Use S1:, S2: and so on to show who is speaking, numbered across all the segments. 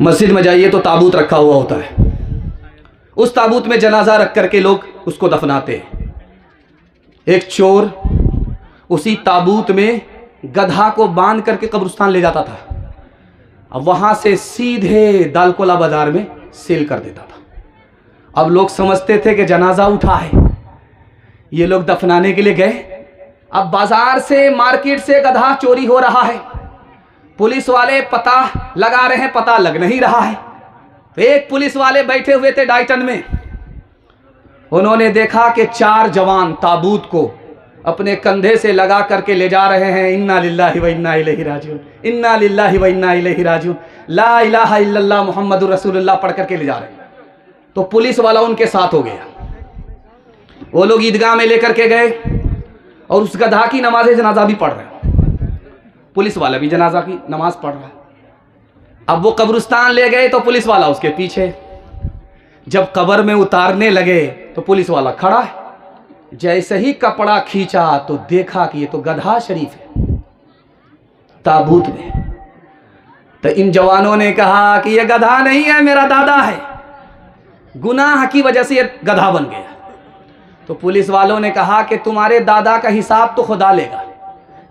S1: मस्जिद में जाइए तो ताबूत रखा हुआ होता है, उस ताबूत में जनाजा रख करके लोग उसको दफनाते हैं। एक चोर उसी ताबूत में गधा को बांध करके कब्रिस्तान ले जाता था, अब वहां से सीधे दालकोला बाजार में सेल कर देता था। अब लोग समझते थे कि जनाजा उठा है, ये लोग दफनाने के लिए गए। अब बाजार से, मार्केट से गधा चोरी हो रहा है, पुलिस वाले पता लगा रहे हैं, पता लग नहीं रहा है। तो एक पुलिस वाले बैठे हुए थे डाइटन में, उन्होंने देखा कि 4 जवान ताबूत को अपने कंधे से लगा करके ले जा रहे हैं। इन्ना लिल्लाहि व इन्ना इलैहि राजिऊन, इन्ना लिल्लाहि व इन्ना इलैहि राजिऊन, ला इलाहा इल्लल्लाह मुहम्मदुर रसूलुल्लाह पढ़ करके ले जा रहे हैं। तो पुलिस वाला उनके साथ हो गया, वो लोग ईदगाह में लेकर के गए और उस गधा की नमाज जनाजा भी पढ़ रहे हैं, पुलिस वाला भी जनाजा की नमाज पढ़ रहा है। अब वो कब्रिस्तान ले गए तो पुलिस वाला उसके पीछे, जब कब्र में उतारने लगे तो पुलिस वाला खड़ा है। जैसे ही कपड़ा खींचा तो देखा कि ये तो गधा शरीफ है ताबूत में। तो इन जवानों ने कहा कि ये गधा नहीं है, मेरा दादा है, गुनाह की वजह से ये गधा बन गया। तो पुलिस वालों ने कहा कि तुम्हारे दादा का हिसाब तो खुदा लेगा,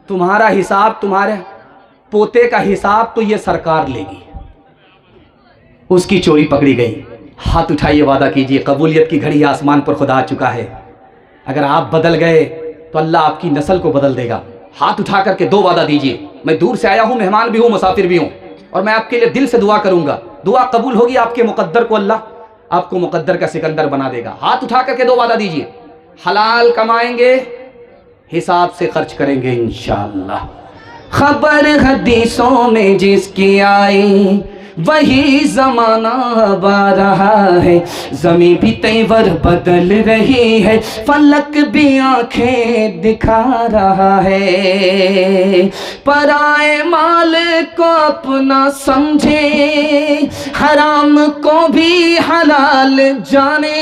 S1: तुम्हारा हिसाब, तुम्हारे पोते का हिसाब तो ये सरकार लेगी। उसकी चोरी पकड़ी गई। हाथ उठाइए, वादा कीजिए, कबूलियत की घड़ी आसमान पर खुदा आ चुका है। अगर आप बदल गए तो अल्लाह आपकी नस्ल को बदल देगा। हाथ उठा करके 2 वादा दीजिए। मैं दूर से आया हूं, मेहमान भी हूं, मुसाफिर भी हूं, और मैं आपके लिए दिल से दुआ करूंगा। दुआ कबूल होगी, आपके मुकद्दर को अल्लाह आपको मुकद्दर का सिकंदर बना देगा। हाथ उठा करके 2 वादा दीजिए। हलाल कमाएंगे, हिसाब से खर्च करेंगे इंशाअल्लाह।
S2: खबर हदीसों में जिसकी आई वही जमाना अब आ रहा है। जमीन भी तेवर बदल रही है, फलक भी आंखें दिखा रहा है। पराए माल को अपना समझे, हराम को भी हलाल जाने,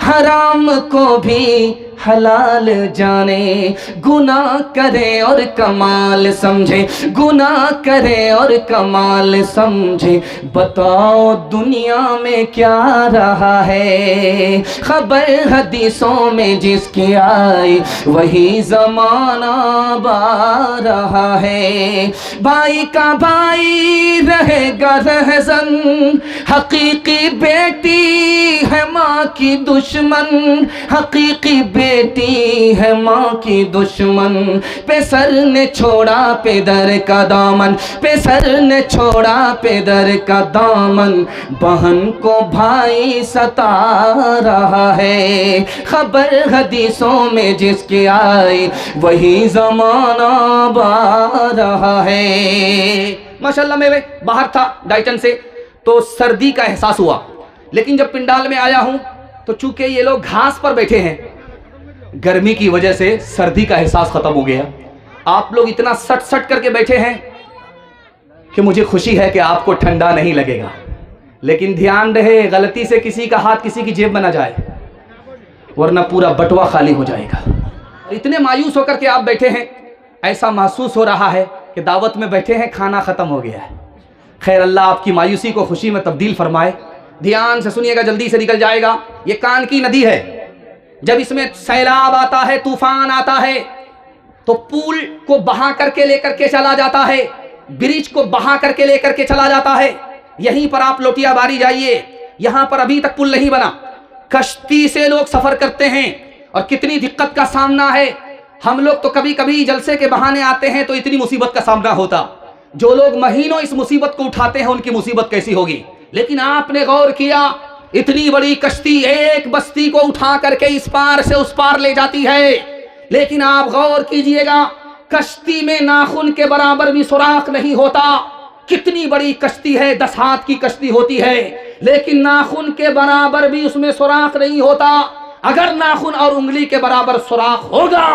S2: हराम को भी हलाल जाने। गुनाह करे और कमाल समझे, गुनाह करे और कमाल समझे। बताओ दुनिया में क्या रहा है। खबर हदीसों में जिसकी आई वही जमाना आ रहा है। भाई का भाई रहेगा रहज़न, हकीकी बेटी है माँ की दुश्मन, हकीकी बेटी है माँ की दुश्मन। पे सर ने छोड़ा पेदर का दामन, पे सर ने छोड़ा पेदर का दामन। बहन को भाई सता रहा है। खबर हदीसों में जिसकी आई वही जमाना आ रहा है।
S1: माशाल्लाह, मैं बाहर था डाइटन से तो सर्दी का एहसास हुआ, लेकिन जब पिंडाल में आया हूं तो चूंकि ये लोग घास पर बैठे हैं, गर्मी की वजह से सर्दी का एहसास खत्म हो गया। आप लोग इतना सट सट करके बैठे हैं कि मुझे खुशी है कि आपको ठंडा नहीं लगेगा। लेकिन ध्यान रहे, गलती से किसी का हाथ किसी की जेब में ना जाए, वरना पूरा बटुआ खाली हो जाएगा। इतने मायूस होकर के आप बैठे हैं, ऐसा महसूस हो रहा है कि दावत में बैठे हैं, खाना खत्म हो गया है। खैर, अल्लाह आपकी मायूसी को खुशी में तब्दील फरमाए। ध्यान से सुनिएगा, जल्दी से निकल जाएगा। ये कान की नदी है, जब इसमें सैलाब आता है, तूफान आता है, तो पुल को बहा करके लेकर के चला जाता है, ब्रिज को बहा करके लेकर के चला जाता है। यहीं पर आप लोटिया बारी जाइए, यहां पर अभी तक पुल नहीं बना। कश्ती से लोग सफर करते हैं और कितनी दिक्कत का सामना है। हम लोग तो कभी कभी जलसे के बहाने आते हैं तो इतनी मुसीबत का सामना होता। जो लोग महीनों इस मुसीबत को उठाते हैं उनकी मुसीबत कैसी होगी। लेकिन आपने गौर किया, इतनी बड़ी कश्ती एक बस्ती को उठा करके इस पार से उस पार ले जाती है। लेकिन आप गौर कीजिएगा, कश्ती में नाखून के बराबर भी सुराख नहीं होता। कितनी बड़ी कश्ती है, 10 हाथ की कश्ती होती है, लेकिन नाखून के बराबर भी उसमें सुराख नहीं होता। अगर नाखून और उंगली के बराबर सुराख होगा,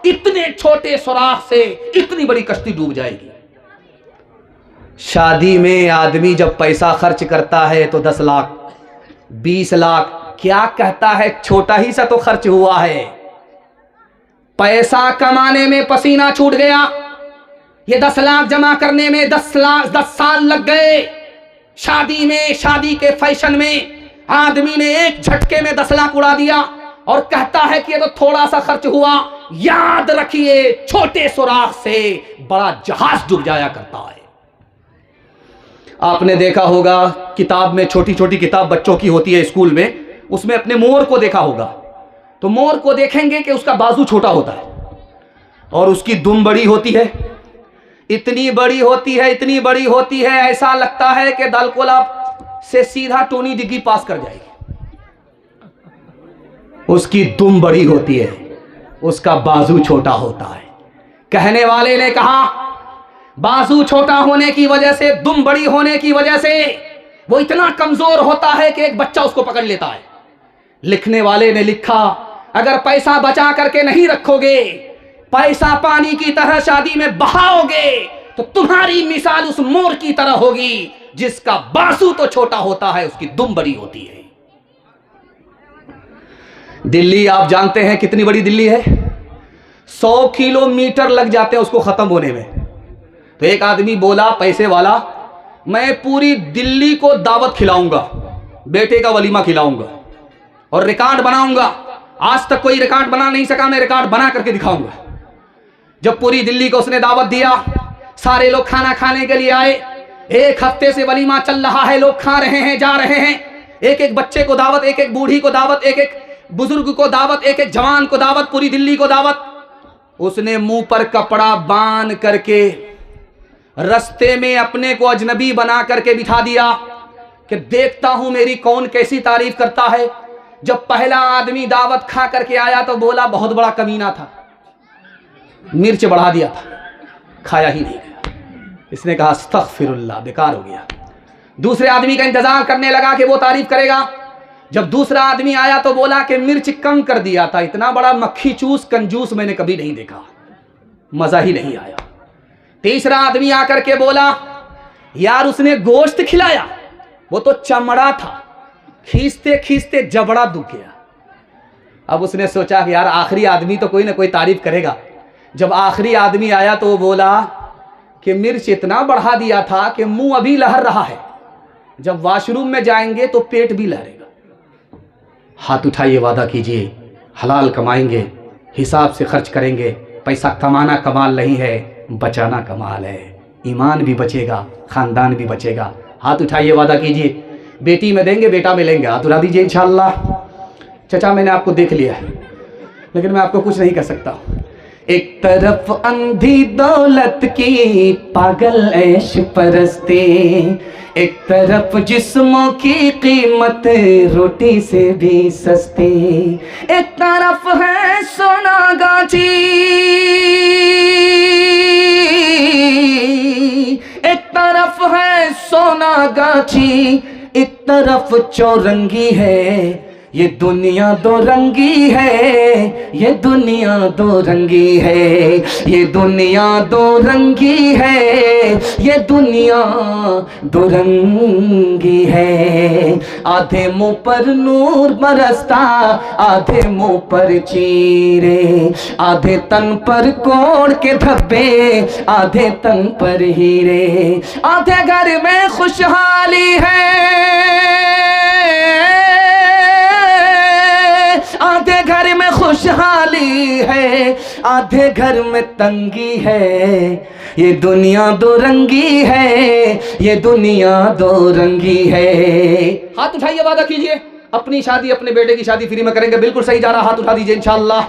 S1: इतने छोटे सुराख से इतनी बड़ी कश्ती डूब जाएगी। शादी में आदमी जब पैसा खर्च करता है तो 10 लाख 20 लाख क्या कहता है, छोटा ही सा तो खर्च हुआ है। पैसा कमाने में पसीना छूट गया, ये 10 लाख जमा करने में 10 साल लग गए। शादी में, शादी के फैशन में आदमी ने एक झटके में 10 लाख उड़ा दिया और कहता है कि ये तो थोड़ा सा खर्च हुआ। याद रखिए, छोटे सुराख से बड़ा जहाज डूब जाया करता है। आपने देखा होगा किताब में, छोटी छोटी किताब बच्चों की होती है स्कूल में, उसमें अपने मोर को देखा होगा। तो मोर को देखेंगे कि उसका बाजू छोटा होता है और उसकी दुम बड़ी होती है, इतनी बड़ी होती है, इतनी बड़ी होती है, ऐसा लगता है कि दलकोला से सीधा टोनी डिग्गी पास कर जाएगी। उसकी दुम बड़ी होती है, उसका बाजू छोटा होता है। कहने वाले ने कहा बाजू छोटा होने की वजह से, दुम बड़ी होने की वजह से वो इतना कमजोर होता है कि एक बच्चा उसको पकड़ लेता है। लिखने वाले ने लिखा अगर पैसा बचा करके नहीं रखोगे, पैसा पानी की तरह शादी में बहाओगे, तो तुम्हारी मिसाल उस मोर की तरह होगी जिसका बाजू तो छोटा होता है, उसकी दुम बड़ी होती है। दिल्ली आप जानते हैं कितनी बड़ी दिल्ली है? 100 किलोमीटर लग जाते हैं उसको खत्म होने में। तो एक आदमी बोला, पैसे वाला, मैं पूरी दिल्ली को दावत खिलाऊंगा, बेटे का वलीमा खिलाऊंगा और रिकॉर्ड बनाऊंगा। आज तक कोई रिकॉर्ड बना नहीं सका, मैं रिकॉर्ड बना करके दिखाऊंगा। जब पूरी दिल्ली को उसने दावत दिया, सारे लोग खाना खाने के लिए आए। 1 हफ्ते से वलीमा चल रहा है, लोग खा रहे हैं, जा रहे हैं। एक एक बच्चे को दावत, एक एक बूढ़ी को दावत, एक एक बुजुर्ग को दावत, एक एक जवान को दावत, पूरी दिल्ली को दावत। उसने मुंह पर कपड़ा बांध करके रस्ते में अपने को अजनबी बना करके बिठा दिया कि देखता हूं मेरी कौन कैसी तारीफ करता है। जब पहला आदमी दावत खा करके आया तो बोला बहुत बड़ा कमीना था, मिर्च बढ़ा दिया था, खाया ही नहीं गया। इसने कहा अस्तगफिरुल्लाह, बेकार हो गया। दूसरे आदमी का इंतजार करने लगा कि वो तारीफ करेगा। जब दूसरा आदमी आया तो बोला कि मिर्च कम कर दिया था, इतना बड़ा मक्खी चूस कंजूस मैंने कभी नहीं देखा, मजा ही नहीं आया। तीसरा आदमी आकर के बोला यार उसने गोश्त खिलाया, वो तो चमड़ा था, खींचते खींचते जबड़ा दुख गया। अब उसने सोचा कि यार आखिरी आदमी तो कोई ना कोई तारीफ करेगा। जब आखिरी आदमी आया तो वो बोला कि मिर्च इतना बढ़ा दिया था कि मुंह अभी लहर रहा है, जब वॉशरूम में जाएंगे तो पेट भी लहरेगा। हाथ उठाइए, वादा कीजिए हलाल कमाएंगे, हिसाब से खर्च करेंगे। पैसा कमाना कमाल नहीं है, बचाना कमाल है। ईमान भी बचेगा, खानदान भी बचेगा। हाथ उठाइए, वादा कीजिए बेटी में देंगे, बेटा में लेंगे। हाथ उठा दीजिए इंशाअल्लाह। चचा मैंने आपको देख लिया है, लेकिन मैं आपको कुछ नहीं कर सकता। एक तरफ अंधी दौलत की पागल ऐश परस्ती, एक तरफ जिस्मों की कीमत रोटी से भी सस्ती, एक तरफ है सोना गाची, एक तरफ है सोना गाची, एक तरफ चौरंगी है। ये दुनिया दो रंगी है, ये दुनिया दो रंगी है, ये दुनिया दो रंगी है, ये दुनिया दो रंगी है। आधे मुंह पर नूर बरसता, आधे मुंह पर चीरे, आधे तन पर कोड़ के धब्बे, आधे तन पर हीरे। आधे घर में खुशहाली है, आधे घर में खुशहाली है, आधे घर में तंगी है। ये दुनिया दो रंगी है, ये दुनिया दो रंगी है। हाथ उठाइए, वादा कीजिए अपनी शादी, अपने बेटे की शादी फ्री में करेंगे। बिल्कुल सही जा रहा, हाथ उठा दीजिए इंशाअल्लाह।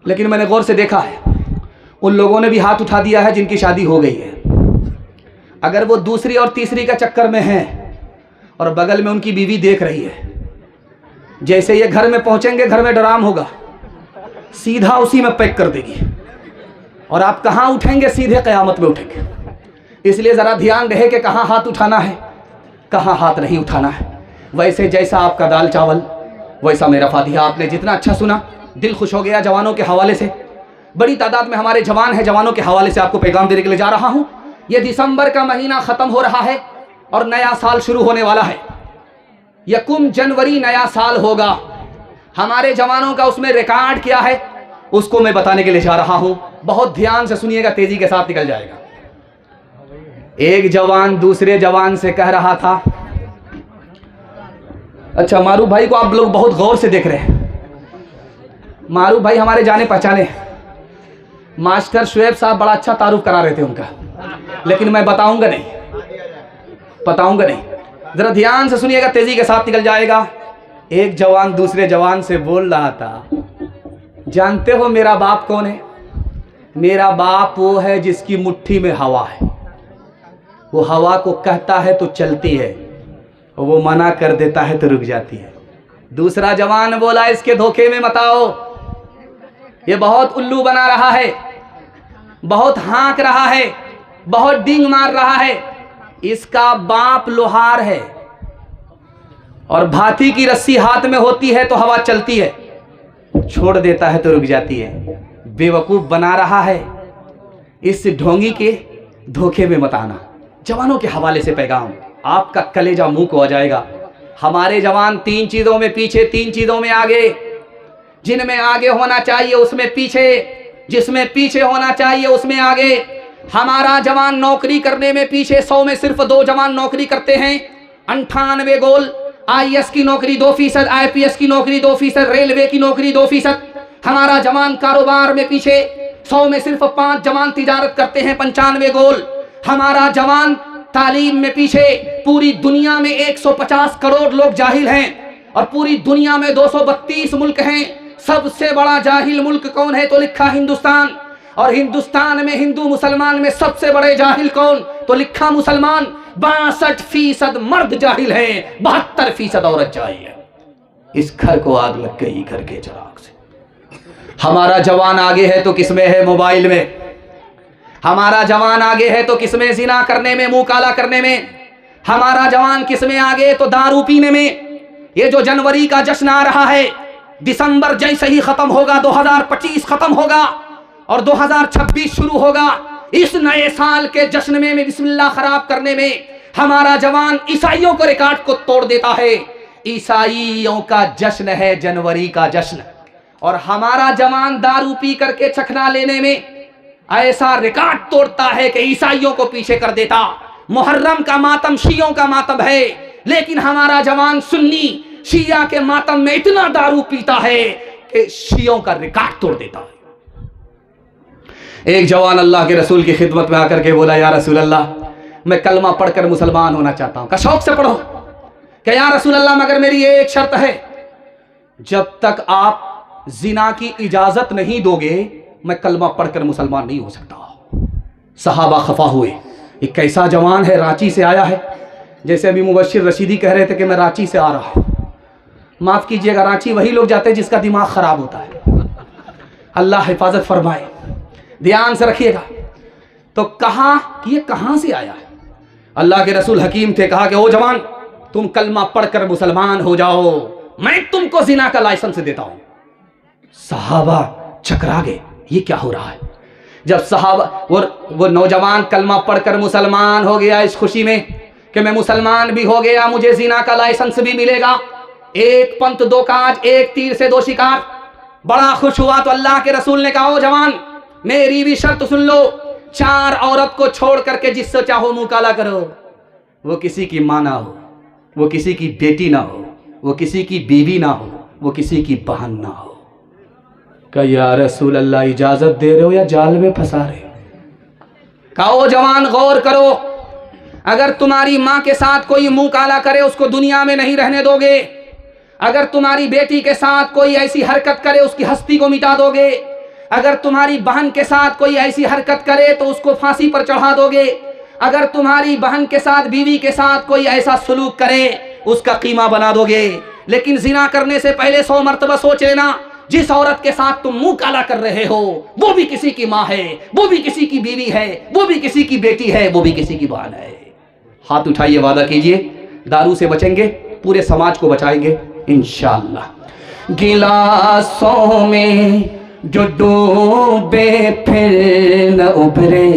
S1: लेकिन मैंने गौर से देखा है, उन लोगों ने भी हाथ उठा दिया है जिनकी शादी हो गई है। अगर वो दूसरी और तीसरी का चक्कर में है और बगल में उनकी बीवी देख रही है, जैसे ये घर में पहुंचेंगे घर में डराम होगा, सीधा उसी में पैक कर देगी और आप कहां उठेंगे? सीधे क़यामत में उठेंगे। इसलिए ज़रा ध्यान रहे कि कहां हाथ उठाना है, कहां हाथ नहीं उठाना है। वैसे जैसा आपका दाल चावल वैसा मेरा फातिहा। आपने जितना अच्छा सुना दिल खुश हो गया। जवानों के हवाले से बड़ी तादाद में हमारे जवान हैं, जवानों के हवाले से आपको पैगाम देने के लिए जा रहा हूँ। ये दिसंबर का महीना ख़त्म हो रहा है और नया साल शुरू होने वाला है। यकुम जनवरी नया साल होगा। हमारे जवानों का उसमें रिकॉर्ड क्या है उसको मैं बताने के लिए जा रहा हूं। बहुत ध्यान से सुनिएगा, तेजी के साथ निकल जाएगा। एक जवान दूसरे जवान से कह रहा था, अच्छा मारूफ भाई को आप लोग बहुत गौर से देख रहे हैं। मारूफ भाई हमारे जाने पहचाने, मास्टर शुएब साहब बड़ा अच्छा तारुफ करा रहे थे उनका, लेकिन मैं बताऊंगा नहीं। जरा ध्यान से सुनिएगा, तेजी के साथ निकल जाएगा। एक जवान दूसरे जवान से बोल रहा था, जानते हो मेरा बाप कौन है? मेरा बाप वो है जिसकी मुट्ठी में हवा है। वो हवा को कहता है तो चलती है, और वो मना कर देता है तो रुक जाती है। दूसरा जवान बोला, इसके धोखे में मत आओ, ये बहुत उल्लू बना रहा है, बहुत हाँक रहा है, बहुत डींग मार रहा है। इसका बाप लोहार है, और भाती की रस्सी हाथ में होती है तो हवा चलती है, छोड़ देता है तो रुक जाती है। बेवकूफ बना रहा है, इस ढोंगी के धोखे में मत आना। जवानों के हवाले से पैगाम, आपका कलेजा मुंह को आ जाएगा। हमारे जवान 3 चीजों में पीछे, 3 चीजों में आगे। जिनमें आगे होना चाहिए उसमें पीछे, जिसमें पीछे होना चाहिए उसमें आगे। हमारा जवान नौकरी करने में पीछे, 100 में सिर्फ 2 जवान नौकरी करते हैं। 98 गोल। IAS की नौकरी 2%, IPS की नौकरी 2%, रेलवे की नौकरी 2%। हमारा जवान कारोबार में पीछे, 100 में सिर्फ 5 जवान तिजारत करते हैं, 95 गोल। हमारा जवान तालीम में पीछे, पूरी दुनिया में 150 करोड़ लोग जाहिल हैं, और पूरी दुनिया में 232 मुल्क हैं। सबसे बड़ा जाहिल मुल्क कौन है? तो लिखा हिंदुस्तान। और हिंदुस्तान में, हिंदू मुसलमान में सबसे बड़े जाहिल कौन? तो लिखा मुसलमान। 62% मर्द जाहिल हैं, 72% औरत जाहिल है। इस घर को आग लग गई, घर के चिराग से। हमारा जवान आगे है तो किसमें है? मोबाइल में। हमारा जवान आगे है तो किसमें? जिना करने में, मुंह काला करने में। हमारा जवान किसमें आगे? तो दारू पीने में। ये जो जनवरी का जश्न आ रहा है, दिसंबर जैसे ही खत्म होगा 2025 खत्म होगा और 2026 शुरू होगा। इस नए साल के जश्न में बिस्मिल्लाह खराब करने में हमारा जवान ईसाइयों के रिकॉर्ड को तोड़ देता है। ईसाइयों का जश्न है जनवरी का जश्न, और हमारा जवान दारू पी करके चखना लेने में ऐसा रिकॉर्ड तोड़ता है कि ईसाइयों को पीछे कर देता। मुहर्रम का मातम शियों का मातम है, लेकिन हमारा जवान सुन्नी शिया के मातम में इतना दारू पीता है कि शियों का रिकॉर्ड तोड़ देता है। एक जवान अल्लाह के रसूल की खिदमत में आकर के बोला, या रसूल अल्लाह, मैं कलमा पढ़कर मुसलमान होना चाहता हूं। का शौक से पढ़ो। क्या या रसूल अल्लाह, मगर मेरी ये एक शर्त है, जब तक आप जिना की इजाजत नहीं दोगे मैं कलमा पढ़कर मुसलमान नहीं हो सकता। सहाबा खफा हुए, ये कैसा जवान है, रांची से आया है। जैसे अभी मुबश्शिर रशीदी कह रहे थे कि मैं रांची से आ रहा हूं। माफ कीजिएगा, रांची वही लोग जाते हैं जिसका दिमाग खराब होता है। अल्लाह हिफाजत फरमाए, ध्यान से रखिएगा। तो कहा कि ये कहां से आया है? अल्लाह के रसूल हकीम थे, कहा कि ओ जवान, तुम कलमा पढ़कर मुसलमान हो जाओ, मैं तुमको जिना का लाइसेंस देता हूं। सहाबा चकरा गए, ये क्या हो रहा है? जब सहाबा वो नौजवान कलमा पढ़कर मुसलमान हो गया इस खुशी में कि मैं मुसलमान भी हो गया, मुझे जिना का लाइसेंस भी मिलेगा, एक पंथ दो काज, एक तीर से 2 शिकार, बड़ा खुश हुआ। तो अल्लाह के रसूल ने कहा, ओ जवान, मेरी भी शर्त सुन लो, 4 औरत को छोड़ करके जिससे चाहो मुंह काला करो। वो किसी की माँ ना हो, वो किसी की बेटी ना हो, वो किसी की बीवी ना हो, वो किसी की बहन ना हो। कहा, या रसूल अल्लाह, इजाजत दे रहे हो या जाल में फंसा रहे हो? कहा, ओ जवान, गौर करो, अगर तुम्हारी माँ के साथ कोई मुंह काला करे उसको दुनिया में नहीं रहने दोगे। अगर तुम्हारी बेटी के साथ कोई ऐसी हरकत करे उसकी हस्ती को मिटा दोगे। अगर तुम्हारी बहन के साथ कोई ऐसी हरकत करे तो उसको फांसी पर चढ़ा दोगे। अगर तुम्हारी बहन के साथ, बीवी के साथ कोई ऐसा सलूक करे उसका कीमा बना दोगे। लेकिन जिना करने से पहले 100 मर्तबा सोच लेना, जिस औरत के साथ तुम मुंह काला कर रहे हो वो भी किसी की माँ है, वो भी किसी की बीवी है, वो भी किसी की बेटी है, वो भी किसी की बहन है। हाथ उठाइए, वादा कीजिए, दारू से बचेंगे, पूरे समाज को बचाएंगे इंशाअल्लाह। गिलासों में जो डूबे फिर न उभरे,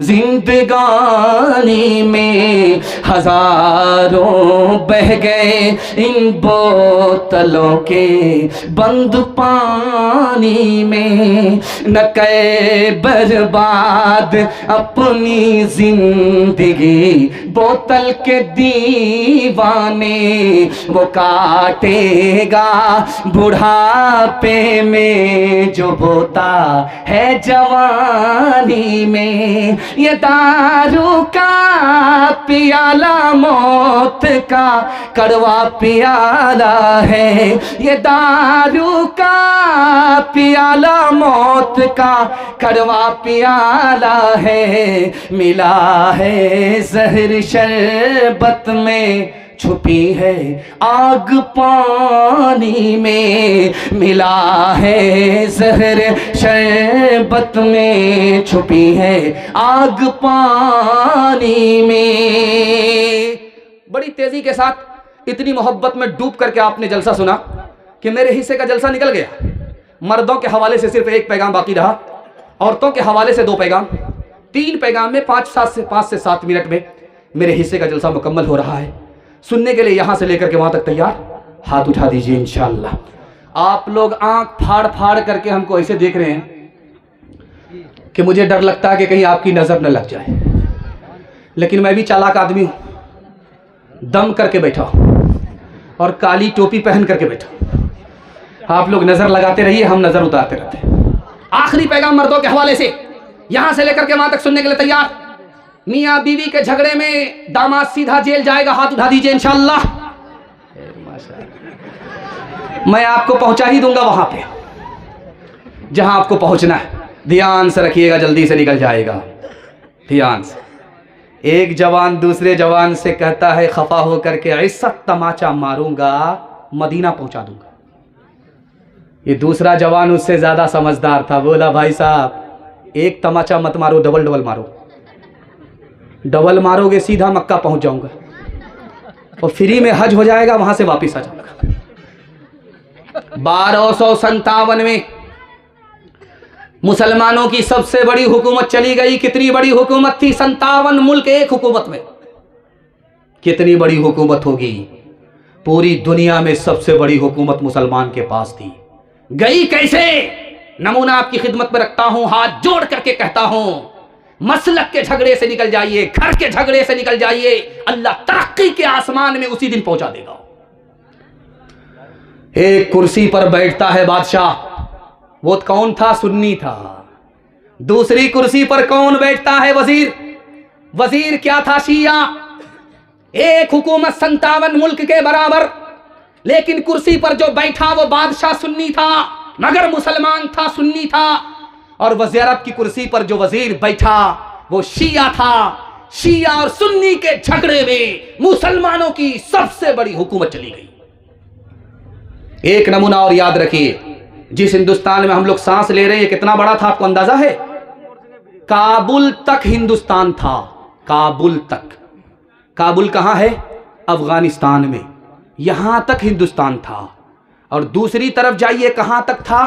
S2: जिंदगानी में हजारों बह गए इन बोतलों के बंद पानी में। न कै बर्बाद अपनी जिंदगी बोतल के दीवाने, वो काटेगा बुढ़ापे में जो बोता है जवानी में। ये दारू का पियाला मौत का कड़वा पियाला है, ये दारू का पियाला मौत का कड़वा पियाला है। मिला है जहर शरबत में, छुपी है आग पानी में। मिला है जहर शरबत में, छुपी है आग पानी में।
S1: बड़ी तेजी के साथ इतनी मोहब्बत में डूब करके आपने जलसा सुना कि मेरे हिस्से का जलसा निकल गया। मर्दों के हवाले से सिर्फ एक पैगाम बाकी रहा, औरतों के हवाले से 2 पैगाम, 3 पैगाम में 5 से 7 मिनट में मेरे हिस्से का जलसा मुकम्मल हो रहा है। सुनने के लिए यहां से लेकर के वहां तक तैयार? हाथ उठा दीजिए इंशाअल्लाह। आप लोग आंख फाड़ फाड़ करके हमको ऐसे देख रहे हैं कि मुझे डर लगता है कि कहीं आपकी नजर न लग जाए, लेकिन मैं भी चालाक आदमी हूं, दम करके बैठा और काली टोपी पहन करके बैठा। आप लोग नजर लगाते रहिए, हम नजर उतारते रहते हैं। आखिरी पैगाम मर्दों के हवाले से यहां से लेकर के वहां तक सुनने के लिए तैयार? मियाँ बीवी के झगड़े में दामाद सीधा जेल जाएगा, हाथ उठा दीजिए इंशाअल्लाह। मैं आपको पहुंचा ही दूंगा वहां पे जहां आपको पहुंचना है। ध्यान से रखिएगा, जल्दी से निकल जाएगा। ध्यान से। एक जवान दूसरे जवान से कहता है खफा होकर के, ऐसा तमाचा मारूंगा मदीना पहुंचा दूंगा। ये दूसरा जवान उससे ज्यादा समझदार था, बोला भाई साहब एक तमाचा मत मारो, डबल डबल मारो। डबल मारोगे सीधा मक्का पहुंच जाऊंगा और फ्री में हज हो जाएगा, वहां से वापस आ जाऊंगा। 1257 में मुसलमानों की सबसे बड़ी हुकूमत चली गई। कितनी बड़ी हुकूमत थी? 57 मुल्क एक हुकूमत में। कितनी बड़ी हुकूमत होगी? पूरी दुनिया में सबसे बड़ी हुकूमत मुसलमान के पास थी। गई कैसे? नमूना आपकी खिदमत में रखता हूं, हाथ जोड़ करके कहता हूं, मसलक के झगड़े से निकल जाइए, घर के झगड़े से निकल जाइए, अल्लाह तरक्की के आसमान में उसी दिन पहुंचा देगा। एक कुर्सी पर बैठता है बादशाह, वो कौन था? सुन्नी था। दूसरी कुर्सी पर कौन बैठता है? वजीर। वजीर क्या था? शिया। एक हुकूमत 57 मुल्क के बराबर, लेकिन कुर्सी पर जो बैठा वो बादशाह सुन्नी था, मगर मुसलमान था, सुन्नी था। और वज़ीरत की कुर्सी पर जो वजीर बैठा वो शिया था। शिया और सुन्नी के झगड़े में मुसलमानों की सबसे बड़ी हुकूमत चली गई। एक नमूना और याद रखिए, जिस हिंदुस्तान में हम लोग सांस ले रहे हैं, कितना बड़ा था आपको अंदाजा है? काबुल तक हिंदुस्तान था। काबुल तक। काबुल कहां है? अफगानिस्तान में। यहां तक हिंदुस्तान था। और दूसरी तरफ जाइए, कहां तक था?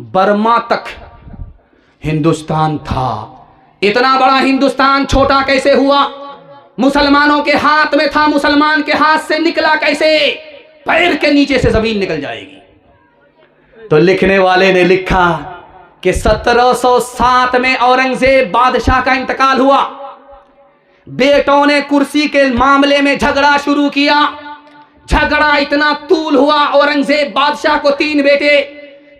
S1: बर्मा तक हिंदुस्तान था। इतना बड़ा हिंदुस्तान छोटा कैसे हुआ? मुसलमानों के हाथ में था। मुसलमान के हाथ से निकला कैसे? पैर के नीचे से जमीन निकल जाएगी। तो लिखने वाले ने लिखा कि 1707 में औरंगजेब बादशाह का इंतकाल हुआ। बेटों ने कुर्सी के मामले में झगड़ा शुरू किया। झगड़ा इतना तूल हुआ, औरंगजेब बादशाह को 3 बेटे,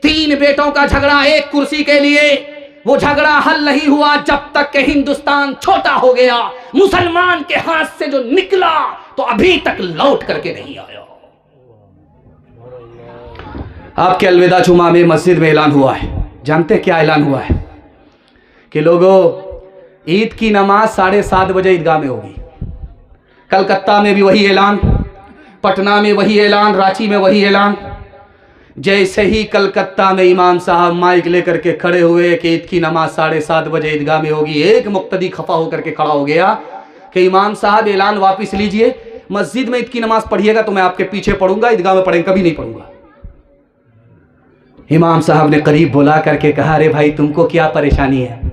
S1: 3 बेटों का झगड़ा एक कुर्सी के लिए। वो झगड़ा हल नहीं हुआ जब तक कि हिंदुस्तान छोटा हो गया। मुसलमान के हाथ से जो निकला तो अभी तक लौट करके नहीं आया। आपके अलविदा जुमा में मस्जिद में ऐलान हुआ है। जानते क्या ऐलान हुआ है? कि लोगों, ईद की नमाज 7:30 बजे ईदगाह में होगी। कलकत्ता में भी वही ऐलान, पटना में वही ऐलान, रांची में वही ऐलान। जैसे ही कलकत्ता में इमाम साहब माइक लेकर के खड़े हुए कि ईद की नमाज 7:30 बजे ईदगाह में होगी, एक मुक्तदी खफा होकर के खड़ा हो गया कि इमाम साहब ऐलान वापस लीजिए, मस्जिद में ईद की नमाज पढ़िएगा तो मैं आपके पीछे पढ़ूंगा, ईदगाह में पढ़ेंगे कभी नहीं पढ़ूंगा। इमाम साहब ने करीब बुला करके कहा, अरे भाई तुमको क्या परेशानी है?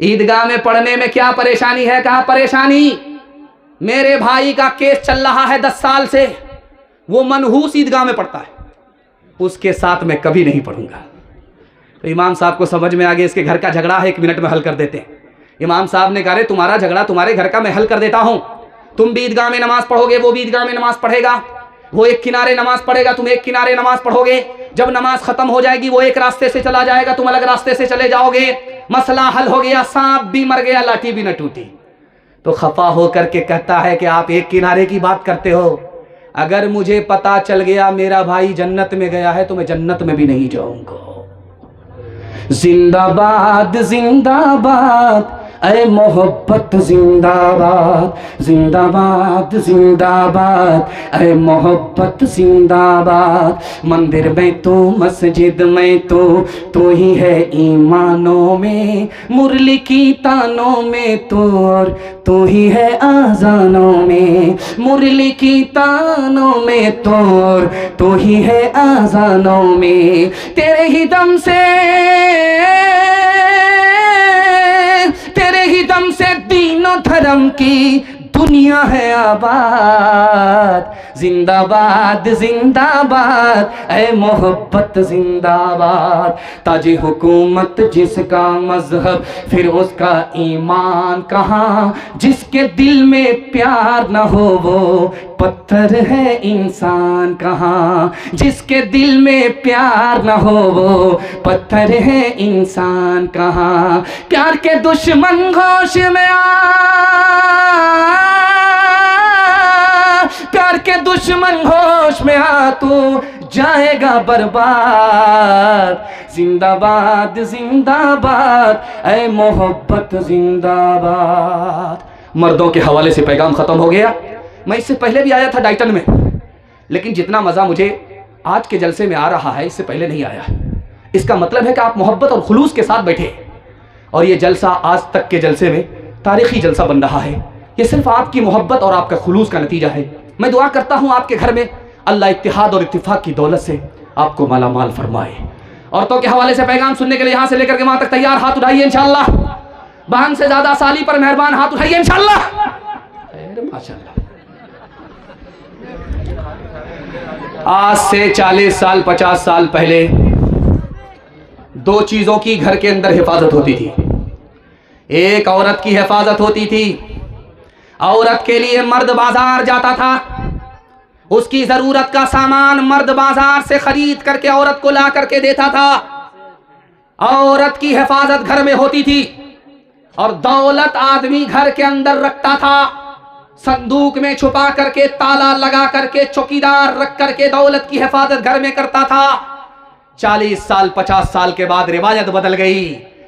S1: ईदगाह में पढ़ने में क्या परेशानी है? कहा परेशानी, मेरे भाई का केस चल रहा है 10 साल से, वो मनहूस ईदगाह में पढ़ता है, उसके साथ मैं कभी नहीं पढ़ूंगा। तो इमाम साहब को समझ में आ गया इसके घर का झगड़ा है, 1 मिनट में हल कर देते हैं। इमाम साहब ने कहा तुम्हारा झगड़ा तुम्हारे घर का मैं हल कर देता हूं, तुम भी ईदगाह में नमाज पढ़ोगे, वो भी ईदगाह में नमाज पढ़ेगा, वो एक किनारे नमाज पढ़ेगा, तुम एक किनारे नमाज पढ़ोगे, जब नमाज खत्म हो जाएगी वो एक रास्ते से चला जाएगा, तुम अलग रास्ते से चले जाओगे, मसला हल हो गया, सांप भी मर गया, लाठी भी न टूटी। तो खफा होकर के कहता है कि आप एक किनारे की बात करते हो, अगर मुझे पता चल गया मेरा भाई जन्नत में गया है तो मैं जन्नत में भी नहीं जाऊंगा। जिंदाबाद जिंदाबाद ऐ मोहब्बत जिंदाबाद, जिंदाबाद जिंदाबाद ऐ मोहब्बत जिंदाबाद। मंदिर में तो मस्जिद में तो ही है ईमानों में, मुरली की तानों में तो और तो ही है आजानों में, मुरली की तानों में तो और तो ही है आजानों में। तेरे ही दम से दीनो धर्म की दुनिया है आबाद। जिंदाबाद जिंदाबाद ऐ मोहब्बत जिंदाबाद। ताजे हुकूमत जिसका मजहब फिर उसका ईमान कहाँ, जिसके दिल में प्यार न हो वो पत्थर है इंसान कहाँ, जिसके दिल में प्यार न हो वो पत्थर है इंसान कहाँ। प्यार के दुश्मन होश में प्यार के दुश्मन होश में आ तू जाएगा बर्बाद। जिंदाबाद जिंदाबाद ऐ मोहब्बत जिंदाबाद। मर्दों के हवाले से पैगाम खत्म हो गया। मैं इससे पहले भी आया था डाइटन में, लेकिन जितना मजा मुझे आज के जलसे में आ रहा है इससे पहले नहीं आया। इसका मतलब है कि आप मोहब्बत और खुलूस के साथ बैठे, और ये जलसा आज तक के जलसे में तारीखी जलसा बन रहा है। ये सिर्फ आपकी मोहब्बत और आपका खुलूस का नतीजा है। मैं दुआ करता हूँ आपके घर में अल्लाह इत्तिहाद और इत्तिफाक की दौलत से आपको माला माल फरमाए। औरतों के हवाले से पैगाम सुनने के लिए यहाँ से लेकर के वहाँ तक तैयार हाथ उठाइए इंशाअल्लाह। बहन से ज़्यादा साली पर मेहरबान हाथ उठाइए इंशाअल्लाह। माशाअल्लाह। आज से 40 साल 50 साल पहले 2 चीज़ों की घर के अंदर हिफाजत होती थी। एक औरत की हिफाजत होती थी। औरत के लिए मर्द बाजार जाता था, उसकी जरूरत का सामान मर्द बाजार से खरीद करके औरत को ला करके देता था। औरत की हिफाजत घर में होती थी, और दौलत आदमी घर के अंदर रखता था, संदूक में छुपा करके ताला लगा करके चौकीदार रख करके दौलत की हिफाजत घर में करता था। 40 साल 50 साल के बाद रिवायत बदल गई।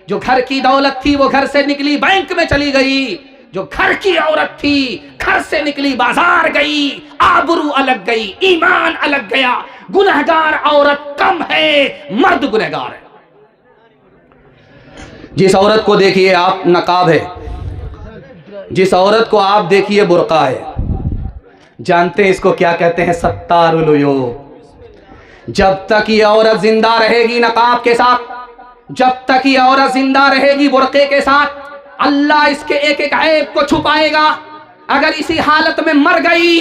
S1: जो घर की दौलत थी वो घर से निकली बैंक में चली गई, जो घर की औरत थी घर से निकली बाजार गई, आबरू अलग गई, ईमान अलग गया। गुनहगार औरत कम है, मर्द गुनहगार है। जिस औरत को देखिए आप नकाब है, जिस औरत को आप देखिए बुर्का है, जानते हैं इसको क्या कहते हैं? सत्तारुल उयूब। जब तक ये औरत जिंदा रहेगी नकाब के साथ, जब तक ये औरत जिंदा रहेगी बुर्के के साथ, अल्लाह इसके एक एक ऐब को छुपाएगा। अगर इसी हालत में मर गई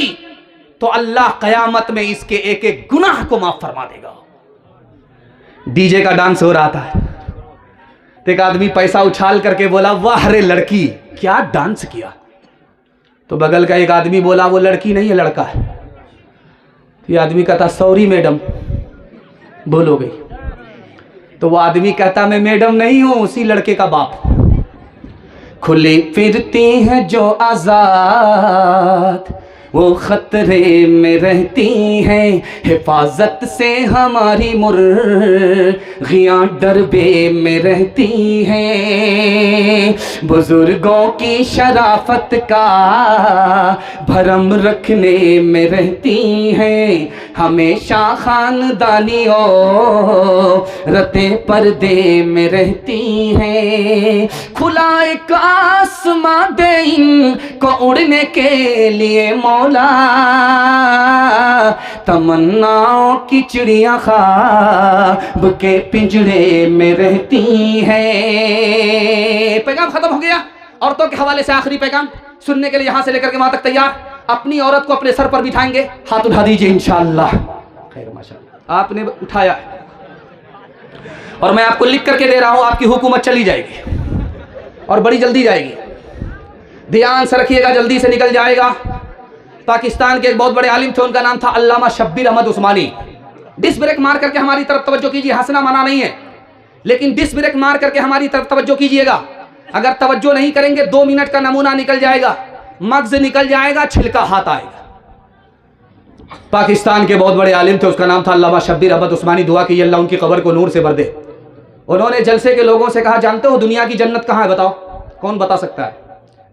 S1: तो अल्लाह कयामत में इसके एक एक गुनाह को माफ फरमा देगा। डीजे का डांस हो रहा था, तो एक आदमी पैसा उछाल करके बोला, वाह रे लड़की क्या डांस किया। तो बगल का एक आदमी बोला, वो लड़की नहीं है लड़का है। तो ये आदमी कहता, सॉरी मैडम भूल हो गई। तो वो आदमी कहता, मैं मैडम नहीं हूं, उसी लड़के का बाप। खुली फिरती है जो आजाद वो खतरे में रहती हैं, हिफाजत से हमारी मुर्गियाँ डरबे में रहती हैं। बुजुर्गों की शराफत का भरम रखने में रहती हैं, हमेशा खानदानियों रते पर्दे में रहती हैं। खुला एक आसमां दे इनको उड़ने के लिए मौला,
S2: तमन्नाओं की चिड़िया ख्वाब के पिंजरे में रहती हैं।
S1: पैगाम खत्म हो गया। औरतों के हवाले से आखिरी पैगाम सुनने के लिए यहां से लेकर के वहां तक तैयार। अपनी औरत को अपने सर पर बिठाएंगे, हाथ उठा दीजिए इंशाअल्लाह। खैर माशाअल्लाह, आपने उठाया और मैं आपको लिख करके दे रहा हूं, आपकी हुकूमत चली जाएगी और बड़ी जल्दी जाएगी। ध्यान से रखिएगा, जल्दी से निकल जाएगा। पाकिस्तान के एक बहुत बड़े आलिम थे, उनका नाम था अल्लामा शब्बीर अहमद उस्मानी। डिस्क ब्रेक मार करके हमारी तरफ तवज्जो कीजिए, हंसना मना नहीं है, लेकिन डिस्क ब्रेक मार करके हमारी तरफ तवज्जो कीजिएगा। अगर तवज्जो नहीं करेंगे 2 मिनट का नमूना निकल जाएगा, मगज निकल जाएगा, छिलका हाथ आएगा। पाकिस्तान के बहुत बड़े आलिम थे, उसका नाम था अल्लामा शब्बीर अहमद उस्मानी। दुआ की अल्लाह उनकी कब्र को नूर से भर दे। उन्होंने जलसे के लोगों से कहा, जानते हो दुनिया की जन्नत कहाँ है? बताओ, कौन बता सकता है?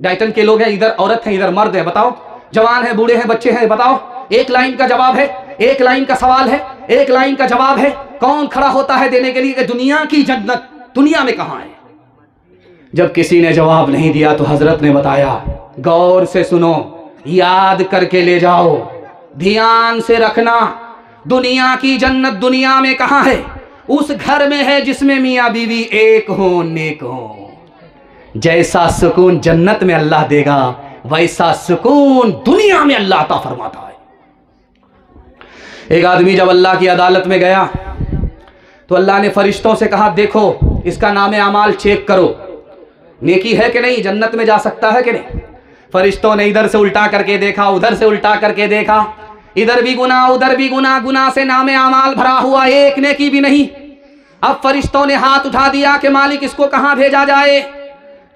S1: डाइटन के लोग हैं, इधर औरत है इधर मर्द है, बताओ। जवान है, बूढ़े हैं, बच्चे हैं, बताओ। एक लाइन का जवाब है, एक लाइन का सवाल है, एक लाइन का जवाब है। कौन खड़ा होता है देने के लिए कि दुनिया की जन्नत दुनिया में कहाँ है? जब किसी ने जवाब नहीं दिया तो हजरत ने बताया, गौर से सुनो, याद करके ले जाओ, ध्यान से रखना। दुनिया की जन्नत दुनिया में कहाँ है? उस घर में है जिसमें मियाँ बीवी एक हो, नेक हो। जैसा सुकून जन्नत में अल्लाह देगा, वैसा सुकून दुनिया में अल्लाह अता फरमाता है। एक आदमी जब अल्लाह की अदालत में गया तो अल्लाह ने फरिश्तों से कहा, देखो इसका नामे अमाल चेक करो, नेकी है कि नहीं, जन्नत में जा सकता है कि नहीं। फरिश्तों ने इधर से उल्टा करके देखा, उधर से उल्टा करके देखा, इधर भी गुनाह उधर भी गुनाह, गुनाह से नामे अमाल भरा हुआ, एक नेकी भी नहीं। अब फरिश्तों ने हाथ उठा दिया कि मालिक इसको कहां भेजा जाए,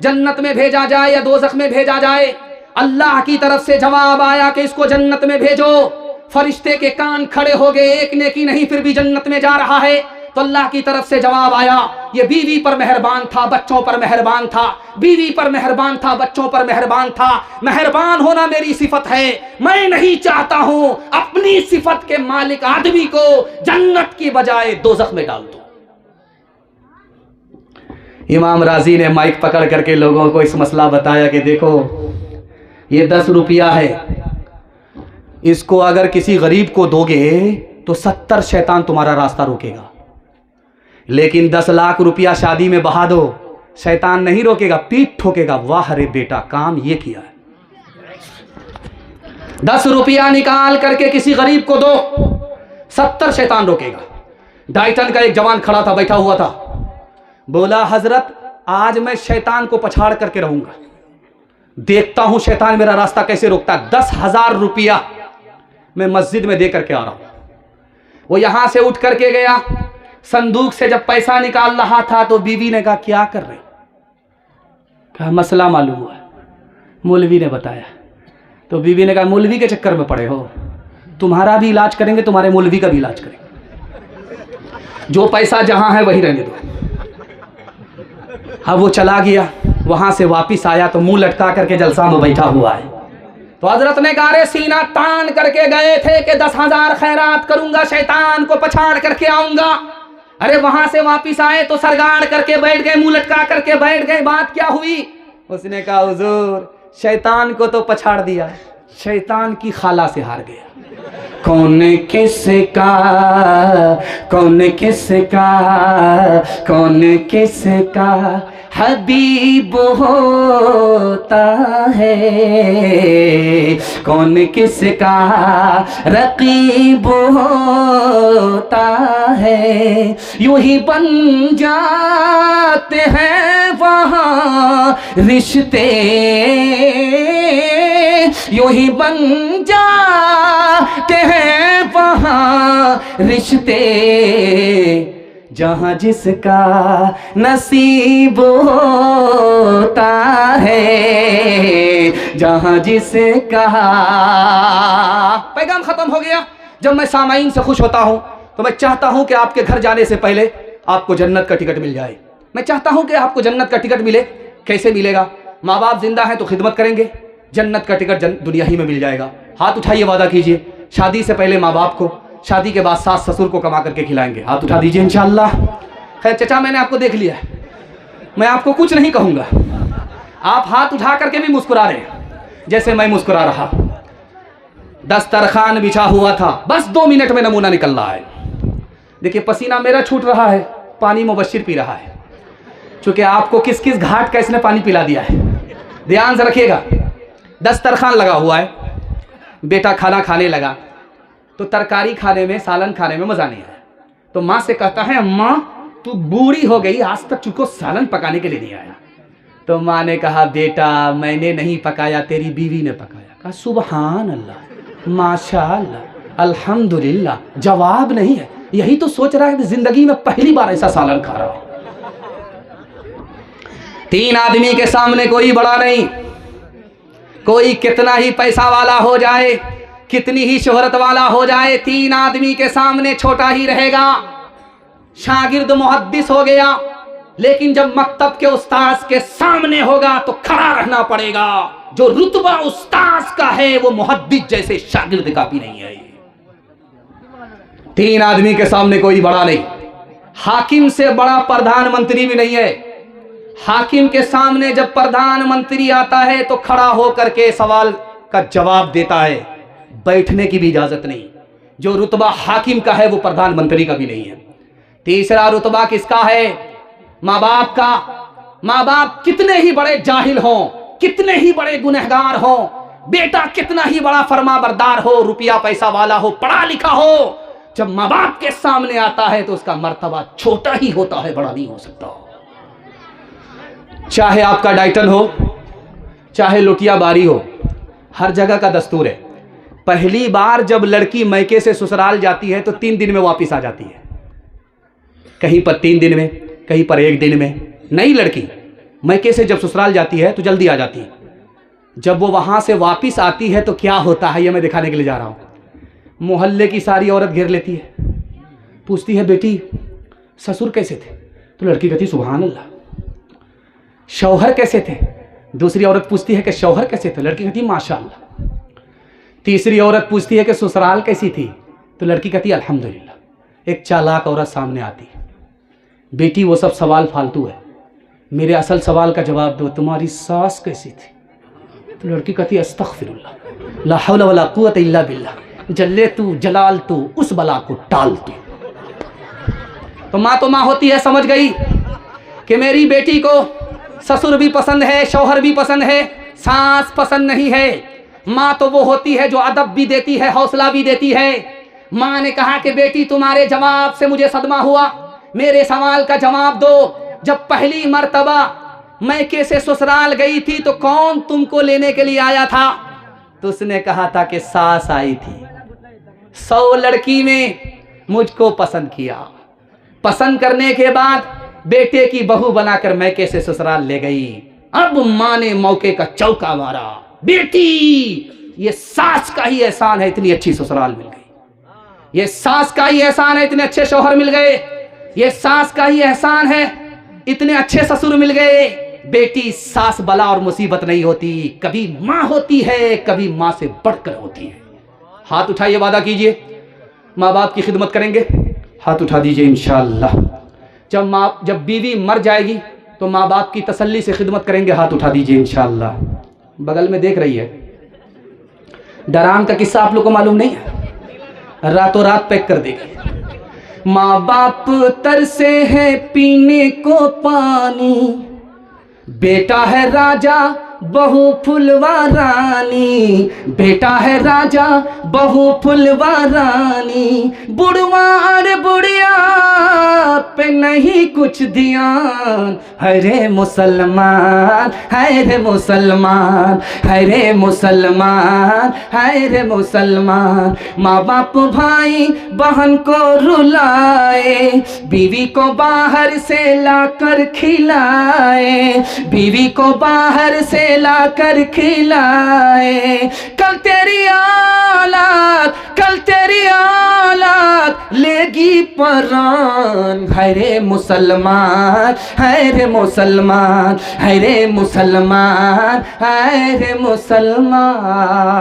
S1: जन्नत में भेजा जाए या दोज़ख में भेजा जाए? अल्लाह की तरफ से जवाब आया कि इसको जन्नत में भेजो। फरिश्ते के कान खड़े हो गए, एक नेकी नहीं फिर भी जन्नत में जा रहा है। तो अल्लाह की तरफ से जवाब आया, ये बीवी पर मेहरबान था, बच्चों पर मेहरबान था, बीवी पर मेहरबान था, बच्चों पर मेहरबान था। मेहरबान होना मेरी सिफत है, मैं नहीं चाहता हूं अपनी सिफत के मालिक आदमी को जन्नत की बजाय दोज़ख में डाल दो। इमाम राजी ने माइक पकड़ करके लोगों को इस मसला बताया कि देखो ये 10 रुपया है, इसको अगर किसी गरीब को दोगे तो 70 शैतान तुम्हारा रास्ता रोकेगा, लेकिन 10 लाख रुपया शादी में बहा दो, शैतान नहीं रोकेगा, पीठ ठोकेगा। वाह रे बेटा, काम ये किया है। 10 रुपया निकाल करके किसी गरीब को दो, 70 शैतान रोकेगा। डाइटन का एक जवान खड़ा था, बैठा हुआ था, बोला हजरत आज मैं शैतान को पछाड़ करके रहूंगा, देखता हूं शैतान मेरा रास्ता कैसे रोकता है। 10,000 रुपया मैं मस्जिद में दे करके आ रहा हूं। वो यहां से उठ करके गया, संदूक से जब पैसा निकाल रहा था तो बीवी ने कहा क्या कर रहे? कहा मसला मालूम हुआ, मौलवी ने बताया। तो बीवी ने कहा मौलवी के चक्कर में पड़े हो, तुम्हारा भी इलाज करेंगे, तुम्हारे मौलवी का भी इलाज करेंगे, जो पैसा जहां है वही रहने दो। अब वो चला गया, वहां से वापिस आया तो मुंह लटका करके जलसा में बैठा हुआ है। तो हजरत ने कहा रे सीना तान करके गए थे कि 10,000 खैरात करूंगा, शैतान को पछाड़ करके आऊंगा। अरे वहां से वापिस आए तो सरगाड़ करके बैठ गए, मुंह लटका करके बैठ गए। बात क्या हुई? उसने कहा हुजूर शैतान को तो पछाड़ दिया, शैतान की खाला से हार गया। कौन किसका, कौन किसका, कौन किसका हबीब होता है, कौन किसका रकीब होता है। यूं ही बन जाते हैं वहाँ रिश्ते, यूं ही बन जाते हैं वहाँ रिश्ते, जहाँ जिसका नसीब होता है, जहाँ जिसका। पैगाम खत्म हो गया। जब मैं सामाईन से खुश होता हूं तो मैं चाहता हूं कि आपके घर जाने से पहले आपको जन्नत का टिकट मिल जाए। मैं चाहता हूं कि आपको जन्नत का टिकट मिले। कैसे मिलेगा? माँ बाप जिंदा है तो खिदमत करेंगे, जन्नत का टिकट दुनिया ही में मिल जाएगा। हाथ उठाइए, वादा कीजिए, शादी से पहले माँ बाप को, शादी के बाद सास ससुर को कमा करके खिलाएंगे। हाथ उठा दीजिए इंशाअल्लाह। खैर चचा मैंने आपको देख लिया है, मैं आपको कुछ नहीं कहूँगा। आप हाथ उठा करके भी मुस्कुरा रहे हैं जैसे मैं मुस्कुरा रहा। दस्तरखान बिछा हुआ था, बस 2 मिनट में नमूना निकल रहा है। देखिए पसीना मेरा छूट रहा है, पानी मुबश्शिर पी रहा है। चूंकि आपको किस किस घाट का इसने पानी पिला दिया है, ध्यान से रखिएगा। दस्तरखान लगा हुआ है, बेटा खाना खाने लगा तो तरकारी खाने में, सालन खाने में मज़ा नहीं आया। तो माँ से कहता है अम्मा तू बूढ़ी हो गई, आज तक तुझको सालन पकाने के लिए नहीं आया। तो माँ ने कहा बेटा मैंने नहीं पकाया, तेरी बीवी ने पकाया। कहा सुबहान अल्लाह, माशाअल्लाह, अल्हम्दुलिल्लाह। जवाब नहीं है, यही तो सोच रहा है कि जिंदगी में पहली बार ऐसा सालन खा रहा हूं। 3 आदमी के सामने कोई बड़ा नहीं, कोई कितना ही पैसा वाला हो जाए, कितनी ही शोहरत वाला हो जाए, 3 आदमी के सामने छोटा ही रहेगा। शागिर्द मुहद्दिस हो गया, लेकिन जब मकतब के उस्ताद के सामने होगा तो खड़ा रहना पड़ेगा। जो रुतबा उस्ताद का है वो मुहद्दिस जैसे शागिर्द का भी नहीं है। 3 आदमी के सामने कोई बड़ा नहीं, हाकिम से बड़ा प्रधानमंत्री भी नहीं है। हाकिम के सामने जब प्रधानमंत्री आता है तो खड़ा होकर के सवाल का जवाब देता है, बैठने की भी इजाजत नहीं। जो रुतबा हाकिम का है वो प्रधानमंत्री का भी नहीं है। तीसरा रुतबा किसका है? माँ बाप का। माँ बाप कितने ही बड़े जाहिल हों, कितने ही बड़े गुनहगार हों, बेटा कितना ही बड़ा फरमाबरदार हो, रुपया पैसा वाला हो, पढ़ा लिखा हो, जब माँ बाप के सामने आता है तो उसका मर्तबा छोटा ही होता है, बड़ा नहीं हो सकता। चाहे आपका डाइटन हो, चाहे लुटिया बारी हो, हर जगह का दस्तूर है। पहली बार जब लड़की मैके से ससुराल जाती है तो 3 दिन में वापस आ जाती है। कहीं पर 3 दिन में, कहीं पर 1 दिन में। नई लड़की मैके से जब ससुराल जाती है तो जल्दी आ जाती है। जब वो वहां से वापस आती है तो क्या होता है ये मैं दिखाने के लिए जा रहा हूं। मोहल्ले की सारी औरत घेर लेती है, पूछती है बेटी ससुर कैसे थे? तो लड़की कहती सुभान अल्लाह। शौहर कैसे थे? दूसरी औरत पूछती है कि शौहर कैसे थे? लड़की कहती माशाअल्लाह। तीसरी औरत पूछती है कि ससुराल कैसी थी? तो लड़की कहती अल्हम्दुलिल्लाह। एक चालाक औरत सामने आती है, बेटी वो सब सवाल फालतू है, मेरे असल सवाल का जवाब दो, तुम्हारी सास कैसी थी? तो लड़की कहती अस्तगफिरुल्लाह, ला हौला वला कुव्वता इल्ला बिल्लाह, जल्ले तू जलाल तू, उस बला को टाल तू। तो माँ होती है, समझ गई कि मेरी बेटी को ससुर भी पसंद है, शौहर भी पसंद है, सास पसंद नहीं है। माँ तो वो होती है जो अदब भी देती है, हौसला भी देती है। माँ ने कहा कि बेटी तुम्हारे जवाब से मुझे सदमा हुआ, मेरे सवाल का जवाब दो। जब पहली मर्तबा मैके से ससुराल गई थी तो कौन तुमको लेने के लिए आया था? तो उसने कहा था कि सास आई थी। 100 लड़की में मुझको पसंद किया, पसंद करने के बाद बेटे की बहू बनाकर मैके से ससुराल ले गई। अब माँ ने मौके का चौका मारा, बेटी ये सास का ही एहसान है, इतनी अच्छी ससुराल मिल गई। ये सास का ही एहसान है, इतने अच्छे शौहर मिल गए। ये सास का ही एहसान है, इतने अच्छे ससुर मिल गए। बेटी सास बला और मुसीबत नहीं होती, कभी माँ होती है, कभी माँ से बढ़कर होती है। हाथ उठाइए, वादा कीजिए माँ बाप की खिदमत करेंगे। हाथ उठा दीजिए इंशाअल्लाह। जब बीवी मर जाएगी तो माँ बाप की तसल्ली से खिदमत करेंगे। हाथ उठा दीजिए इंशाअल्लाह। बगल में देख रही है, डरान का किस्सा आप लोग को मालूम नहीं है, रातों रात पैक कर देगी। माँ बाप तरसे हैं पीने को पानी, बेटा है राजा बहू फुलवा रानी, बेटा है राजा बहू फुलवा रानी। बुढ़वा अरे बुढ़िया पे नहीं कुछ ध्यान, हरे मुसलमान है रे मुसलमान, हरे मुसलमान है रे मुसलमान। माँ बाप भाई बहन को रुलाए, बीवी को बाहर से लाकर खिलाए, बीवी को बाहर से लाकर खिलाए। कल तेरी औलाद, कल तेरी औलाद लेगी परान, हरे मुसलमान है रे मुसलमान, हरे मुसलमान है रे मुसलमान।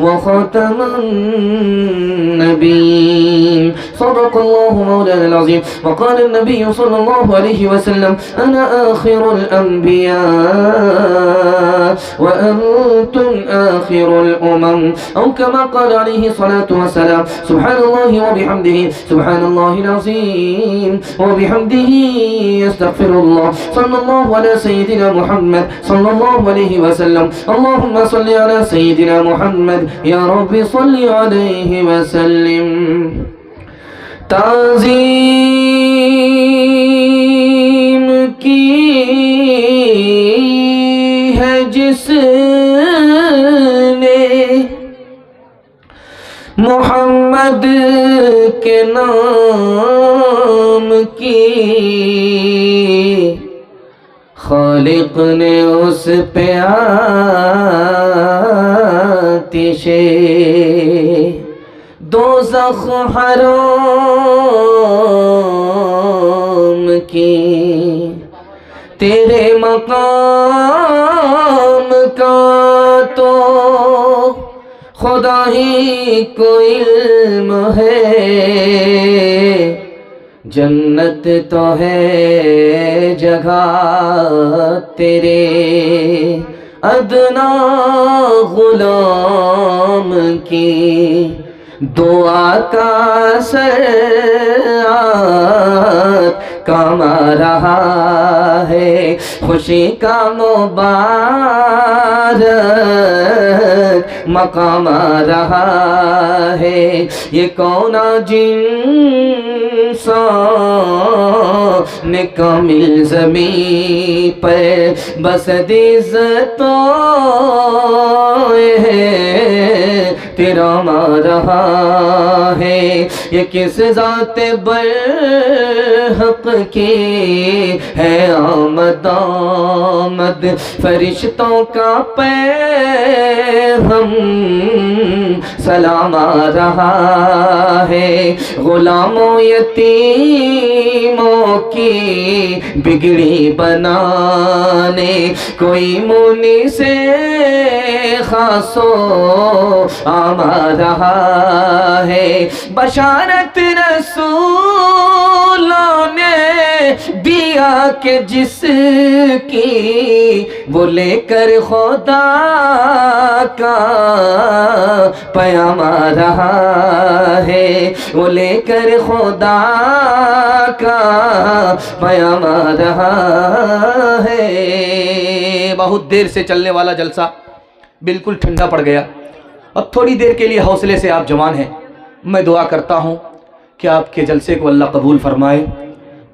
S2: व ख़ातमुन नबीय्यीन। सदक़ल्लाहु मौलाना अज़ीम। व क़ाल नबी सल्लल्लाहु अलैहि वसल्लम अना आखिरुल अंबिया व अंतुम आखिरुल उमम। औ कमा क़ाल अलैहि सलातु व सलाम। सुब्हानल्लाहि व बिहम्दिही सुब्हानल्लाहिल अज़ीम व बिहम्दिही अस्तग़फिरुल्लाह। सल्लल्लाहु अला सय्यिदिना मुहम्मद सल्लल्लाहु अलैहि वसल्लम। अल्लाहुम्मा सल्लि अला सय्यिदिना मुहम्मद या रब्बी सल्लि अलैहि वसल्लिम। ताज़ीम की है जिसने मोहम्मद के नाम की, खालिक ने उस पे आतिशे दोज़ख हराम की। तेरे मकाम का तो खुदा ही को इल्म है, जन्नत तो है जगह तेरे अदना गुलाम की। दुआ का सरात कमा रहा है, खुशी का मुबारक मकाम आ रहा है। ये कौन जिन्सान ने कामिल ज़मीं पर बस इज़्ज़तों तेरा मा रहा है। ये किस ज़ात बरहक की है आमद आमद, फरिश्तों का पैग़ाम सलाम आ रहा है। गुलामों यतीमों की बिगड़ी बनाने कोई मुनि से खासो आमा रहा है। बशारत रसूलों ने दिया के जिसकी, वो लेकर खुदा का पैगाम आ रहा है। वो लेकर खुदा का पैगाम आ रहा है।
S1: बहुत देर से चलने वाला जलसा बिल्कुल ठंडा पड़ गया। अब थोड़ी देर के लिए हौसले से आप जवान हैं। मैं दुआ करता हूँ कि आपके जलसे को अल्लाह कबूल फरमाए।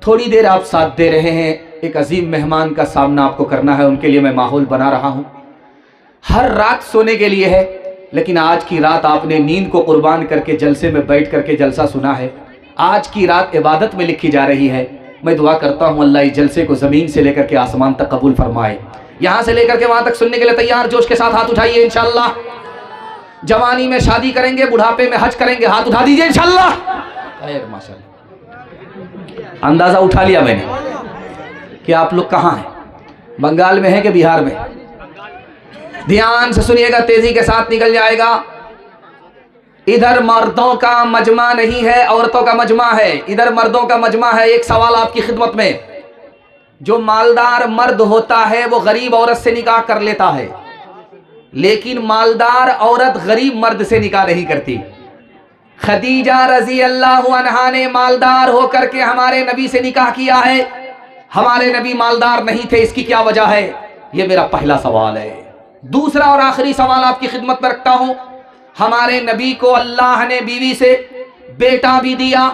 S1: थोड़ी देर आप साथ दे रहे हैं, एक अजीम मेहमान का सामना आपको करना है, उनके लिए मैं माहौल बना रहा हूँ। हर रात सोने के लिए है, लेकिन आज की रात आपने नींद को कुर्बान करके जलसे में बैठ करके जलसा सुना है। आज की रात इबादत में लिखी जा रही है। मैं दुआ करता हूँ अल्लाह इस जलसे को ज़मीन से लेकर के आसमान तक कबूल फरमाए। यहाँ से लेकर के वहाँ तक सुनने के लिए तैयार? जोश के साथ हाथ उठाइए इंशाअल्लाह। जवानी में शादी करेंगे, बुढ़ापे में हज करेंगे, हाथ उठा दीजिए इंशाअल्लाह। माशाअल्लाह, अंदाजा उठा लिया मैंने कि आप लोग कहाँ हैं, बंगाल में हैं कि बिहार में। ध्यान से सुनिएगा, तेजी के साथ निकल जाएगा। इधर मर्दों का मजमा नहीं है, औरतों का मजमा है। इधर मर्दों का मजमा है। एक सवाल आपकी खिदमत में, जो मालदार मर्द होता है वो गरीब औरत से निकाह कर लेता है, लेकिन मालदार औरत गरीब मर्द से निकाह नहीं करती। खदीजा रजी अल्लाह अन्हा ने मालदार होकर के हमारे नबी से निकाह किया है। हमारे नबी मालदार नहीं थे, इसकी क्या वजह है? ये मेरा पहला सवाल है। दूसरा और आखिरी सवाल आपकी खिदमत में रखता हूं। हमारे नबी को अल्लाह ने बीवी से बेटा भी दिया,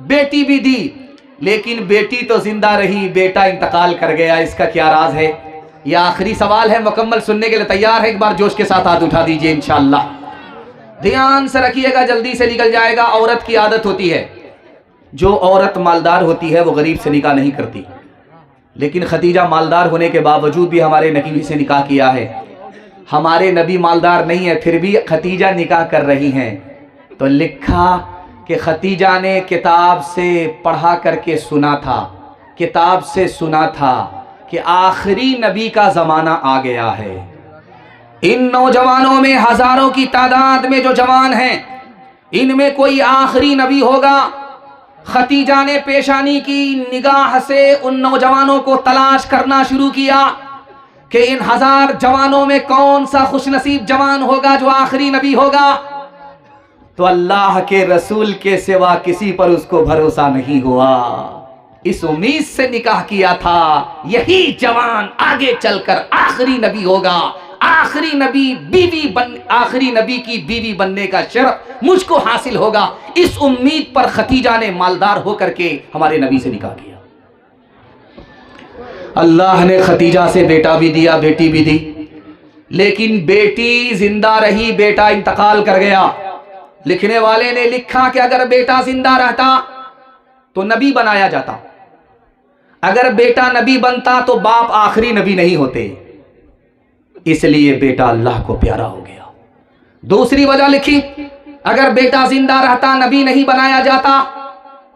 S1: बेटी भी दी, लेकिन बेटी तो जिंदा रही, बेटा इंतकाल कर गया। इसका क्या राज है? यह आखिरी सवाल है। मुकम्मल सुनने के लिए तैयार है? एक बार जोश के साथ हाथ उठा दीजिए इंशाअल्लाह। ध्यान से रखिएगा, जल्दी से निकल जाएगा। औरत की आदत होती है, जो औरत मालदार होती है वो गरीब से निकाह नहीं करती, लेकिन खदीजा मालदार होने के बावजूद भी हमारे नबी से निकाह किया है। हमारे नबी मालदार नहीं है, फिर भी खदीजा निकाह कर रही हैं। तो लिखा कि खदीजा ने किताब से पढ़ा करके सुना था, किताब से सुना था कि आखिरी नबी का ज़माना आ गया है। इन नौजवानों में हजारों की तादाद में जो जवान हैं, इनमें कोई आखिरी नबी होगा। खतीजा ने पेशानी की निगाह से उन नौजवानों को तलाश करना शुरू किया कि इन हजार जवानों में कौन सा खुशनसीब जवान होगा जो आखिरी नबी होगा। तो अल्लाह के रसूल के सिवा किसी पर उसको भरोसा नहीं हुआ। इस उम्मीद से निकाह किया था, यही जवान आगे चलकर आखिरी नबी होगा, आखिरी नबी की बीवी बनने का शरफ मुझको हासिल होगा। इस उम्मीद पर खतीजा ने मालदार होकर के हमारे नबी से निकाह किया। अल्लाह ने खतीजा से बेटा भी दिया, बेटी भी दी, लेकिन बेटी जिंदा रही, बेटा इंतकाल कर गया। लिखने वाले ने लिखा कि अगर बेटा जिंदा रहता तो नबी बनाया जाता, अगर बेटा नबी बनता तो बाप आखिरी नबी नहीं होते, इसलिए बेटा अल्लाह को प्यारा हो गया। दूसरी वजह लिखी, अगर बेटा जिंदा रहता नबी नहीं बनाया जाता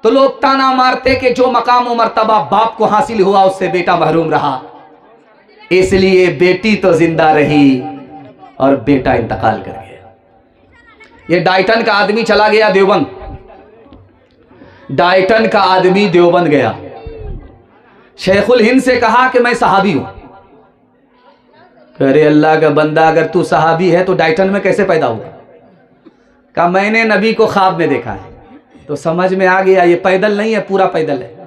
S1: तो लोग ताना मारते कि जो मकाम व मर्तबा बाप को हासिल हुआ उससे बेटा महरूम रहा, इसलिए बेटी तो जिंदा रही और बेटा इंतकाल कर गया। ये डाइटन का आदमी चला गया देवबंद, डाइटन का आदमी देवबंद गया, शेखुल हिंद से कहा कि मैं सहाबी हूं। अरे अल्लाह का बंदा, अगर तू सहाबी है तो डाइटन में कैसे पैदा हुआ? कहा मैंने नबी को ख्वाब में देखा है। तो समझ में आ गया ये पैदल नहीं है, पूरा पैदल है।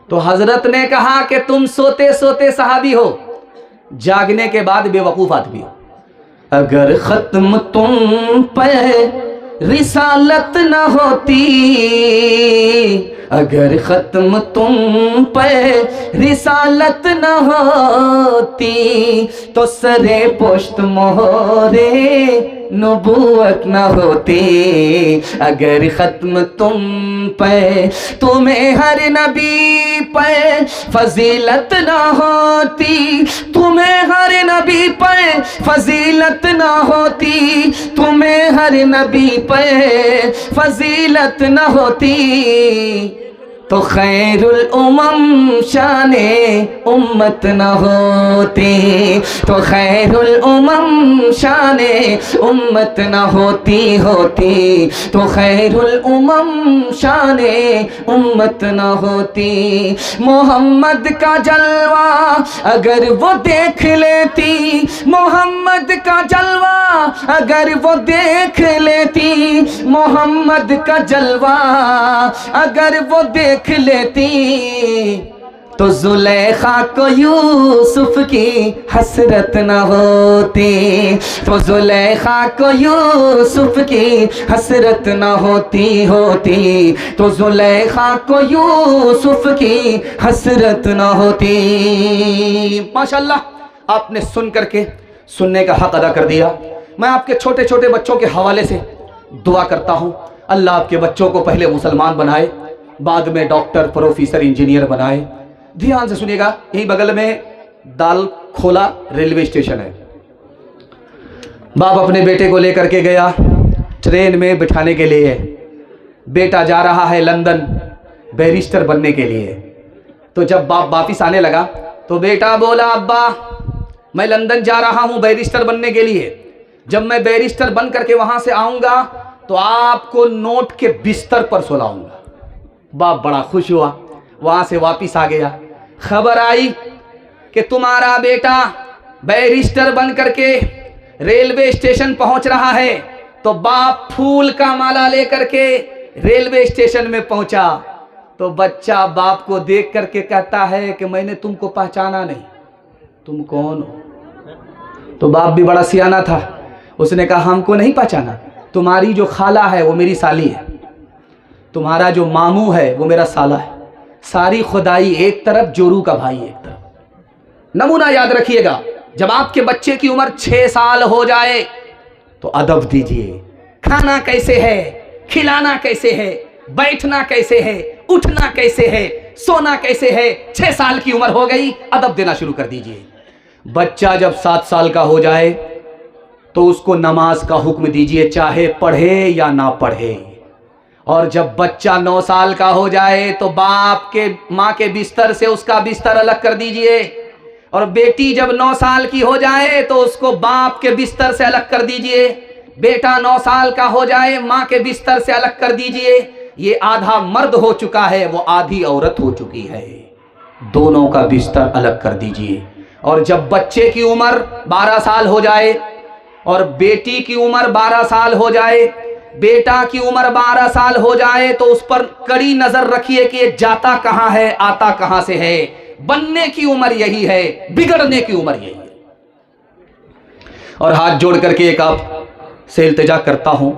S1: तो हजरत ने कहा कि तुम सोते सोते सहाबी हो, जागने के बाद बेवकूफ आदमी हो। अगर खत्म तुम पे रिसालत न होती, अगर खत्म तुम पे रिसालत न होती तो सरे पुश्त मोहरे नबूवत न होती। अगर खत्म तुम पे तुम्हें हर नबी पे फजीलत न होती, तुम्हें हर नबी पे फजीलत न होती, तुम्हें हर नबी पे फजीलत न होती तो खैरुल उमम शाने उम्मत न होती, तो खैरुल उमम शाने उम्मत न होती, तो खैरुल उमम शाने उम्मत न होती। मोहम्मद का जलवा अगर वो देख लेती, मोहम्मद का जलवा अगर वो देख लेती, मोहम्मद का जलवा अगर वो देख लेती तो जुलेखा को यूसुफ की हसरत न होती, तो जुलेखा को यूसुफ की हसरत न होती, तो जुलेखा को यूसुफ की हसरत न होती। माशाल्लाह, आपने सुन करके सुनने का हक अदा कर दिया। मैं आपके छोटे छोटे बच्चों के हवाले से दुआ करता हूँ, अल्लाह आपके बच्चों को पहले मुसलमान बनाए, बाद में डॉक्टर, प्रोफेसर, इंजीनियर बनाए। ध्यान से सुनिएगा, यही बगल में दाल खोला रेलवे स्टेशन है। बाप अपने बेटे को लेकर के गया ट्रेन में बिठाने के लिए। बेटा जा रहा है लंदन बैरिस्टर बनने के लिए। तो जब बाप वापिस आने लगा तो बेटा बोला, अब्बा मैं लंदन जा रहा हूं बैरिस्टर बनने के लिए, जब मैं बैरिस्टर बन करके वहां से आऊंगा तो आपको नोट के बिस्तर पर सुलाऊंगा। बाप बड़ा खुश हुआ, वहां से वापिस आ गया। खबर आई कि तुम्हारा बेटा बैरिस्टर बन करके रेलवे स्टेशन पहुंच रहा है। तो बाप फूल का माला लेकर के रेलवे स्टेशन में पहुंचा तो बच्चा बाप को देख करके कहता है कि मैंने तुमको पहचाना नहीं, तुम कौन हो? तो बाप भी बड़ा सियाना था, उसने कहा हमको नहीं पहचाना, तुम्हारी जो खाला है वो मेरी साली है, तुम्हारा जो मामू है वो मेरा साला है, सारी खुदाई एक तरफ, जोरू का भाई एक तरफ। नमूना याद रखिएगा, जब आपके बच्चे की उम्र 6 साल हो जाए तो अदब दीजिए। खाना कैसे है, खिलाना कैसे है, बैठना कैसे है, उठना कैसे है, सोना कैसे है। 6 साल की उम्र हो गई, अदब देना शुरू कर दीजिए। बच्चा जब 7 साल का हो जाए तो उसको नमाज का हुक्म दीजिए, चाहे पढ़े या ना पढ़े। और जब बच्चा 9 साल का हो जाए तो बाप के माँ के बिस्तर से उसका बिस्तर अलग कर दीजिए और बेटी जब 9 साल की हो जाए तो उसको बाप के बिस्तर से अलग कर दीजिए। बेटा 9 साल का हो जाए, माँ के बिस्तर से अलग कर दीजिए। ये आधा मर्द हो चुका है, वो आधी औरत हो चुकी है। दोनों का बिस्तर अलग कर दीजिए। और जब बच्चे की उम्र 12 साल हो जाए और बेटी की उम्र 12 साल हो जाए, बेटा की उम्र 12 साल हो जाए, तो उस पर कड़ी नजर रखिए कि ये जाता कहां है, आता कहां से है। बनने की उम्र यही है, बिगड़ने की उम्र यही है। और हाथ जोड़ करके एक आप से इल्तिजा करता हूं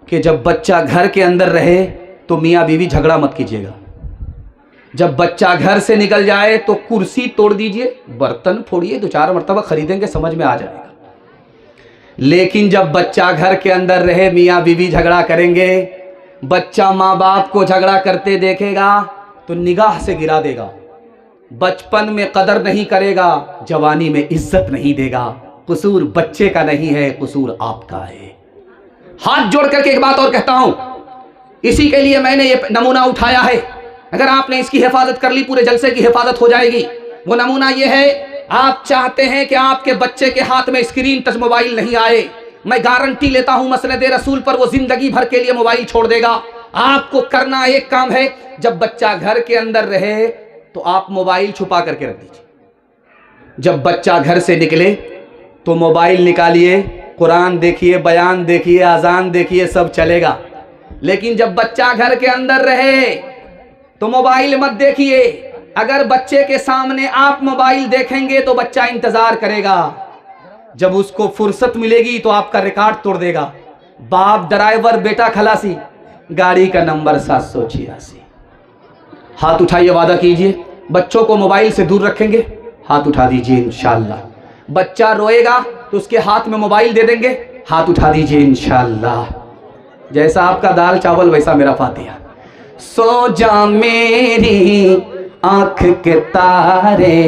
S1: कि जब बच्चा घर के अंदर रहे तो मियां बीवी झगड़ा मत कीजिएगा। जब बच्चा घर से निकल जाए तो कुर्सी तोड़ दीजिए, बर्तन फोड़िए, 2-4 मरतबा खरीदेंगे, समझ में आ जाएगा। लेकिन जब बच्चा घर के अंदर रहे, मियां बीवी झगड़ा करेंगे, बच्चा माँ बाप को झगड़ा करते देखेगा तो निगाह से गिरा देगा। बचपन में कदर नहीं करेगा, जवानी में इज्जत नहीं देगा। कसूर बच्चे का नहीं है, कसूर आपका है। हाथ जोड़ करके एक बात और कहता हूं, इसी के लिए मैंने ये नमूना उठाया है। अगर आपने इसकी हिफाजत कर ली, पूरे जलसे की हिफाजत हो जाएगी। वो नमूना ये है, आप चाहते हैं कि आपके बच्चे के हाथ में स्क्रीन टच मोबाइल नहीं आए, मैं गारंटी लेता हूं मसनद रसूल पर वो जिंदगी भर के लिए मोबाइल छोड़ देगा। आपको करना एक काम है, जब बच्चा घर के अंदर रहे तो आप मोबाइल छुपा करके रख दीजिए। जब बच्चा घर से निकले तो मोबाइल निकालिए, कुरान देखिए, बयान देखिए, अजान देखिए, सब चलेगा। लेकिन जब बच्चा घर के अंदर रहे तो मोबाइल मत देखिए। अगर बच्चे के सामने आप मोबाइल देखेंगे तो बच्चा इंतजार करेगा, जब उसको फुर्सत मिलेगी तो आपका रिकॉर्ड तोड़ देगा। बाप ड्राइवर, बेटा खलासी, गाड़ी का नंबर 786। हाथ उठाइए, वादा कीजिए बच्चों को मोबाइल से दूर रखेंगे। हाथ उठा दीजिए इंशाअल्लाह। बच्चा रोएगा तो उसके हाथ में मोबाइल दे देंगे। हाथ उठा दीजिए इंशाअल्लाह। जैसा आपका दाल चावल वैसा मेरा फातिहा। सो जा मेरी आंख के तारे,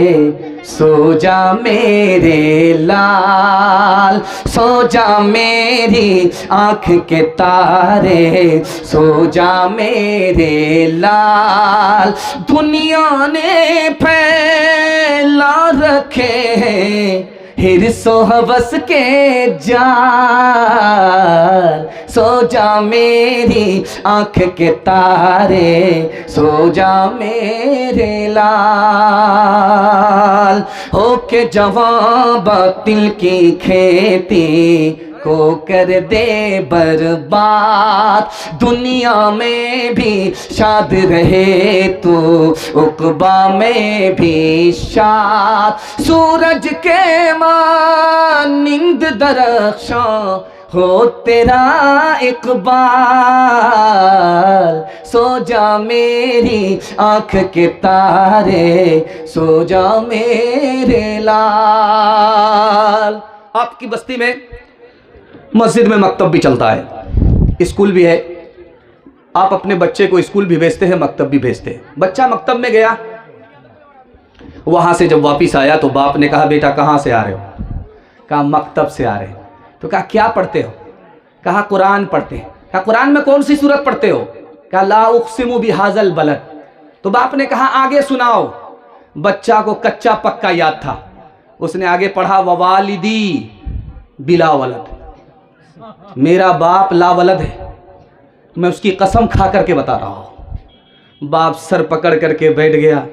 S1: सो जा मेरे लाल, सो जा मेरी आंख के तारे, सो जा मेरे लाल। दुनिया ने फैला रखे हैं हिर्सो हवस के जाल, सो जा मेरी आंख के तारे, सो जा मेरे लाल। होके जवां बातिल की खेती को कर दे बर्बाद, दुनिया में भी शाद रहे तो उक़बा में भी शाद। सूरज के मानिंद दरख्शां हो तेरा इक़बाल, सो जा मेरी आंख के तारे, सो जा मेरे लाल। आपकी बस्ती में मस्जिद में मकतब भी चलता है, स्कूल भी है। आप अपने बच्चे को स्कूल भी भेजते हैं, मकतब भी भेजते हैं। बच्चा मकतब में गया, वहां से जब वापस आया तो बाप ने कहा, बेटा कहाँ से आ रहे हो? कहा मकतब से आ रहे हैं। तो कहा क्या पढ़ते हो? कहा कुरान पढ़ते हैं। कहा कुरान में कौन सी सूरत पढ़ते हो? कहा ला उक़सिमु बिहाज़ल बलद। तो बाप ने कहा आगे सुनाओ। बच्चा को कच्चा पक्का याद था, उसने आगे पढ़ा ववालिदी बिला वलद, मेरा बाप लावलद है, मैं उसकी कसम खा करके बता रहा हूं। बाप सर पकड़ करके बैठ गया।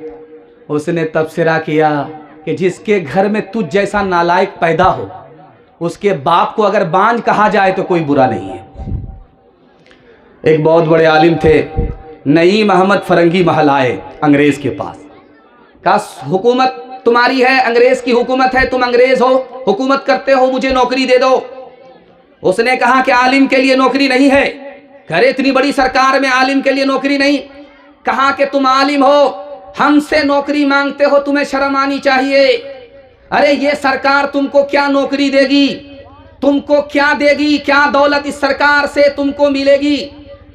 S1: उसने तबसरा किया कि जिसके घर में तुझ जैसा नालायक पैदा हो, उसके बाप को अगर बांझ कहा जाए तो कोई बुरा नहीं है। एक बहुत बड़े आलिम थे, नईम अहमद फरंगी महल आए अंग्रेज के पास। कहा हुकूमत तुम्हारी है, अंग्रेज की हुकूमत है, तुम अंग्रेज हो, हुकूमत करते हो, मुझे नौकरी दे दो। उसने कहा कि आलिम के लिए नौकरी नहीं है। करे इतनी बड़ी सरकार में आलिम के लिए नौकरी नहीं। कहा कि तुम आलिम हो, हमसे नौकरी मांगते हो, तुम्हें शर्म आनी चाहिए। अरे ये सरकार तुमको क्या नौकरी देगी, तुमको क्या देगी, क्या दौलत इस सरकार से तुमको मिलेगी?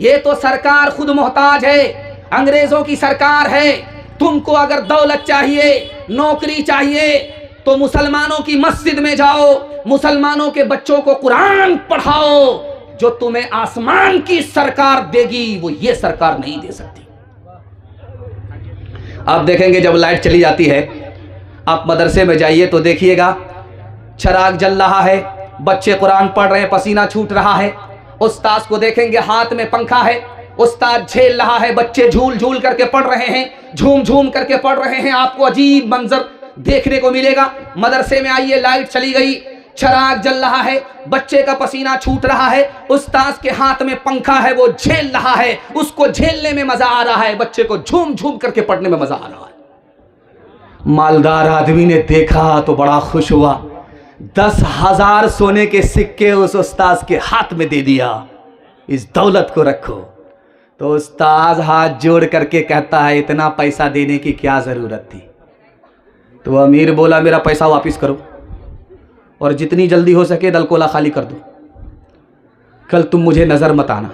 S1: ये तो सरकार खुद मोहताज है, अंग्रेजों की सरकार है। तुमको अगर दौलत चाहिए, नौकरी चाहिए, तो मुसलमानों की मस्जिद में जाओ, मुसलमानों के बच्चों को कुरान पढ़ाओ। जो तुम्हें आसमान की सरकार देगी वो ये सरकार नहीं दे सकती। आप देखेंगे जब लाइट चली जाती है आप मदरसे में जाइए तो देखिएगा, चराग जल रहा है, बच्चे कुरान पढ़ रहे हैं, पसीना छूट रहा है। उस्ताद को देखेंगे हाथ में पंखा है, उस्ताद झेल रहा है, बच्चे झूल झूल करके पढ़ रहे हैं, झूम झूम करके पढ़ रहे हैं। आपको अजीब मंजर देखने को मिलेगा। मदरसे में आइए, लाइट चली गई, चराग जल रहा है, बच्चे का पसीना छूट रहा है, उस्ताद के हाथ में पंखा है, वो झेल रहा है, उसको झेलने में मजा आ रहा है, बच्चे को झूम झूम करके पढ़ने में मजा आ रहा है। मालदार आदमी ने देखा तो बड़ा खुश हुआ, 10,000 सोने के सिक्के उस उस्ताद के हाथ में दे दिया, इस दौलत को रखो। तो उस्ताद हाथ जोड़ करके कहता है, इतना पैसा देने की क्या जरूरत थी। तो अमीर बोला, मेरा पैसा वापस करो और जितनी जल्दी हो सके दलकोला खाली कर दो, कल तुम मुझे नजर मत आना।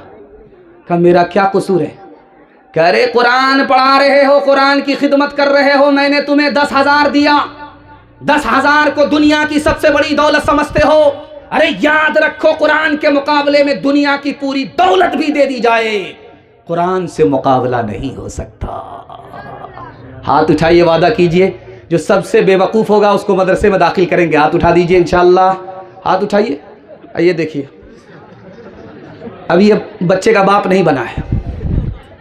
S1: कहा मेरा क्या कसूर है? कह रहे कुरान पढ़ा रहे हो, कुरान की खिदमत कर रहे हो, मैंने तुम्हें 10,000 दिया, 10,000 को दुनिया की सबसे बड़ी दौलत समझते हो। अरे याद रखो, कुरान के मुकाबले में दुनिया की पूरी दौलत भी दे दी जाए, कुरान से मुकाबला नहीं हो सकता। हाथ उठाइए, वादा कीजिए, जो सबसे बेवकूफ होगा उसको मदरसे में दाखिल करेंगे। हाथ उठा दीजिए इंशाअल्लाह, हाथ उठाइए। आइए देखिए, अभी ये बच्चे का बाप नहीं बना है,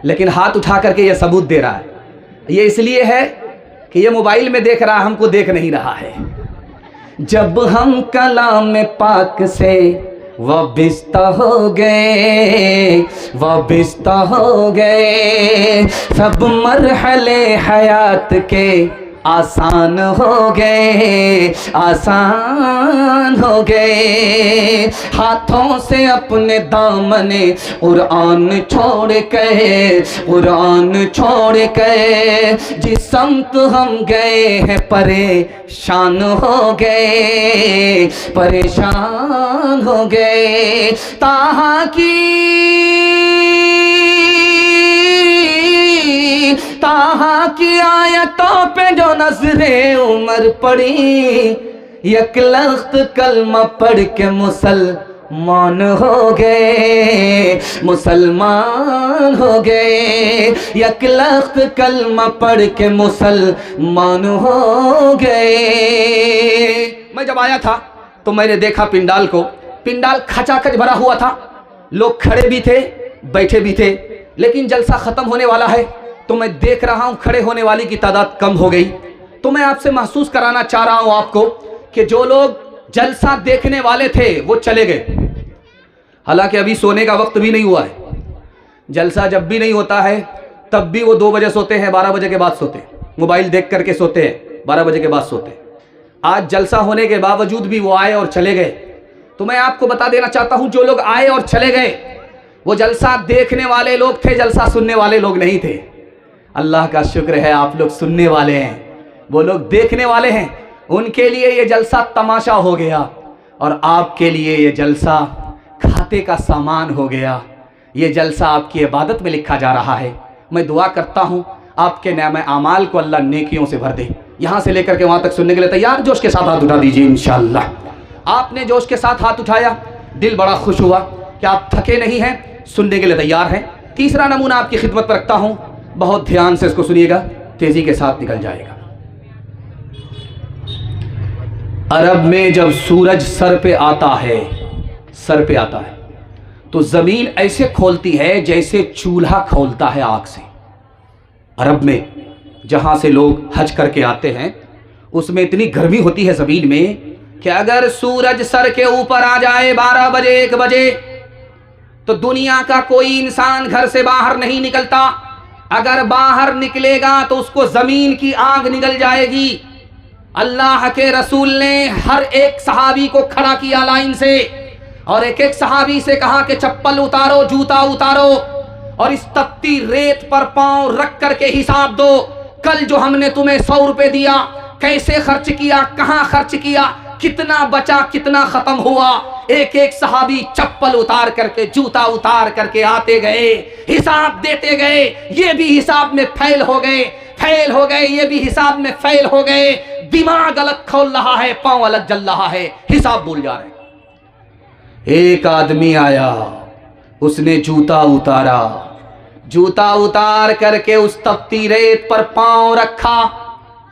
S1: लेकिन हाथ उठा करके ये सबूत दे रहा है। ये इसलिए है कि ये मोबाइल में देख रहा है, हमको देख नहीं रहा है। जब हम कलाम में पाक से वाबिस्ता हो गए, वाबिस्ता हो गए, सब मरहले हयात के आसान हो गए, आसान हो गए। हाथों से अपने दामने कुरान छोड़ के, कुरान छोड़ के, जिस समत हम गए हैं परेशान हो गए, परेशान हो गए। ताहा की आयतों पे जो नजरे उमर पड़ी, एक लख्त कलमा पढ़ के मुसलमान हो गए, मुसलमान हो गए। एक लख्त कलमा पढ़ के मुसलमान हो गए। मैं जब आया था तो मैंने देखा पिंडाल को, पिंडाल खचाखच भरा हुआ था, लोग खड़े भी थे, बैठे भी थे, लेकिन जलसा खत्म होने वाला है तो मैं देख रहा हूं खड़े होने वाली की तादाद कम हो गई। तो मैं आपसे महसूस कराना चाह रहा हूं आपको कि जो लोग जलसा देखने वाले थे वो चले गए। हालांकि अभी सोने का वक्त भी नहीं हुआ है, जलसा जब भी नहीं होता है तब भी वो 2 बजे सोते हैं, 12 बजे के बाद सोते हैं, मोबाइल देख करके सोते हैं, 12 बजे के बाद सोते हैं। आज जलसा होने के बावजूद भी वो आए और चले गए। तो मैं आपको बता देना चाहता हूं, जो लोग आए और चले गए वो जलसा देखने वाले लोग थे, जलसा सुनने वाले लोग नहीं थे। अल्लाह का शुक्र है आप लोग सुनने वाले हैं, वो लोग देखने वाले हैं, उनके लिए ये जलसा तमाशा हो गया और आपके लिए ये जलसा खाते का सामान हो गया। ये जलसा आपकी इबादत में लिखा जा रहा है। मैं दुआ करता हूँ आपके नाम आमाल को अल्लाह नेकियों से भर दे। यहाँ से लेकर के वहाँ तक सुनने के लिए तैयार? जोश के साथ हाथ उठा दीजिए इंशाअल्लाह। आपने जोश के साथ हाथ उठाया, दिल बड़ा खुश हुआ कि आप थके नहीं हैं, सुनने के लिए तैयार हैं। तीसरा नमूना आपकी खिदमत पर रखता हूँ, बहुत ध्यान से इसको सुनिएगा, तेजी के साथ निकल जाएगा। अरब में जब सूरज सर पे आता है, सर पे आता है तो जमीन ऐसे खोलती है जैसे चूल्हा खोलता है आग से। अरब में जहां से लोग हज करके आते हैं उसमें इतनी गर्मी होती है जमीन में कि अगर सूरज सर के ऊपर आ जाए 12 बजे 1 बजे तो दुनिया का कोई इंसान घर से बाहर नहीं निकलता। अगर बाहर निकलेगा तो उसको जमीन की आग निगल जाएगी। अल्लाह के रसूल ने हर एक सहाबी को खड़ा किया लाइन से और एक एक सहाबी से कहा कि चप्पल उतारो, जूता उतारो और इस तपती रेत पर पांव रख करके हिसाब दो। कल जो हमने तुम्हें 100 रुपए दिया, कैसे खर्च किया, कहां खर्च किया, कितना बचा, कितना खत्म हुआ। एक एक सहाबी चप्पल उतार करके, जूता उतार करके आते गए, हिसाब देते गए। ये भी हिसाब में फेल हो गए, फेल हो गए, ये भी हिसाब में फेल हो गए। दिमाग अलग खोल रहा है, पांव अलग जल रहा है, हिसाब भूल जा रहे हैं। एक आदमी आया, उसने जूता उतारा, जूता उतार करके उस तपती रेत पर पांव रखा,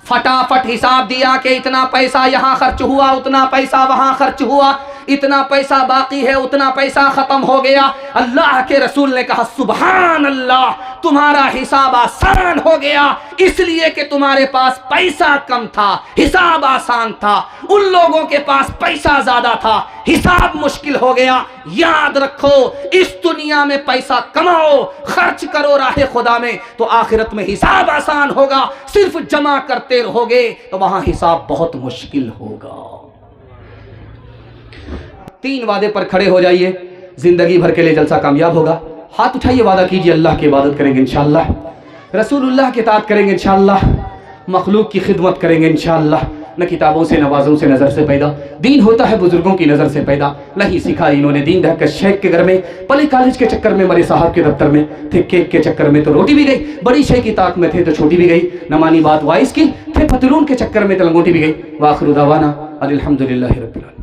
S1: फटाफट हिसाब दिया कि इतना पैसा यहाँ खर्च हुआ, उतना पैसा वहाँ खर्च हुआ, इतना पैसा बाकी है, उतना पैसा खत्म हो गया। अल्लाह के रसूल ने कहा सुभान अल्लाह, तुम्हारा हिसाब आसान हो गया, इसलिए कि तुम्हारे पास पैसा कम था, हिसाब आसान था। उन लोगों के पास पैसा ज्यादा था, हिसाब मुश्किल हो गया। याद रखो, इस दुनिया में पैसा कमाओ, खर्च करो राह खुदा में, तो आखिरत में हिसाब आसान होगा। सिर्फ जमा करते रहोगे तो वहां हिसाब बहुत मुश्किल होगा। 3 वादे पर खड़े हो जाइए, जिंदगी भर के लिए जलसा कामयाब होगा। हाथ उठाइए, वादा कीजिए अल्लाह की इबादत करेंगे इंशाअल्लाह, रसूलुल्लाह की इताअत करेंगे इंशाअल्लाह, मखलूक की खिदमत करेंगे इंशाअल्लाह। न किताबों से, नवाजों से, नज़र से पैदा, दीन होता है बुजुर्गों की नज़र से पैदा। नहीं सीखा इन्होंने दीन ढक शेख के घर में, पले कॉलेज के चक्कर में, मरे साहब के दफ्तर में, थे केक के चक्कर में तो रोटी भी गई, बड़ी शेख की ताक में थे तो छोटी भी गई, न मानी बात वाइस की, थे पतलून के चक्कर में तो लंगोटी भी गई। वाखिर दावाना अल्हम्दुलिल्लाहि रब्बिल आलमीन।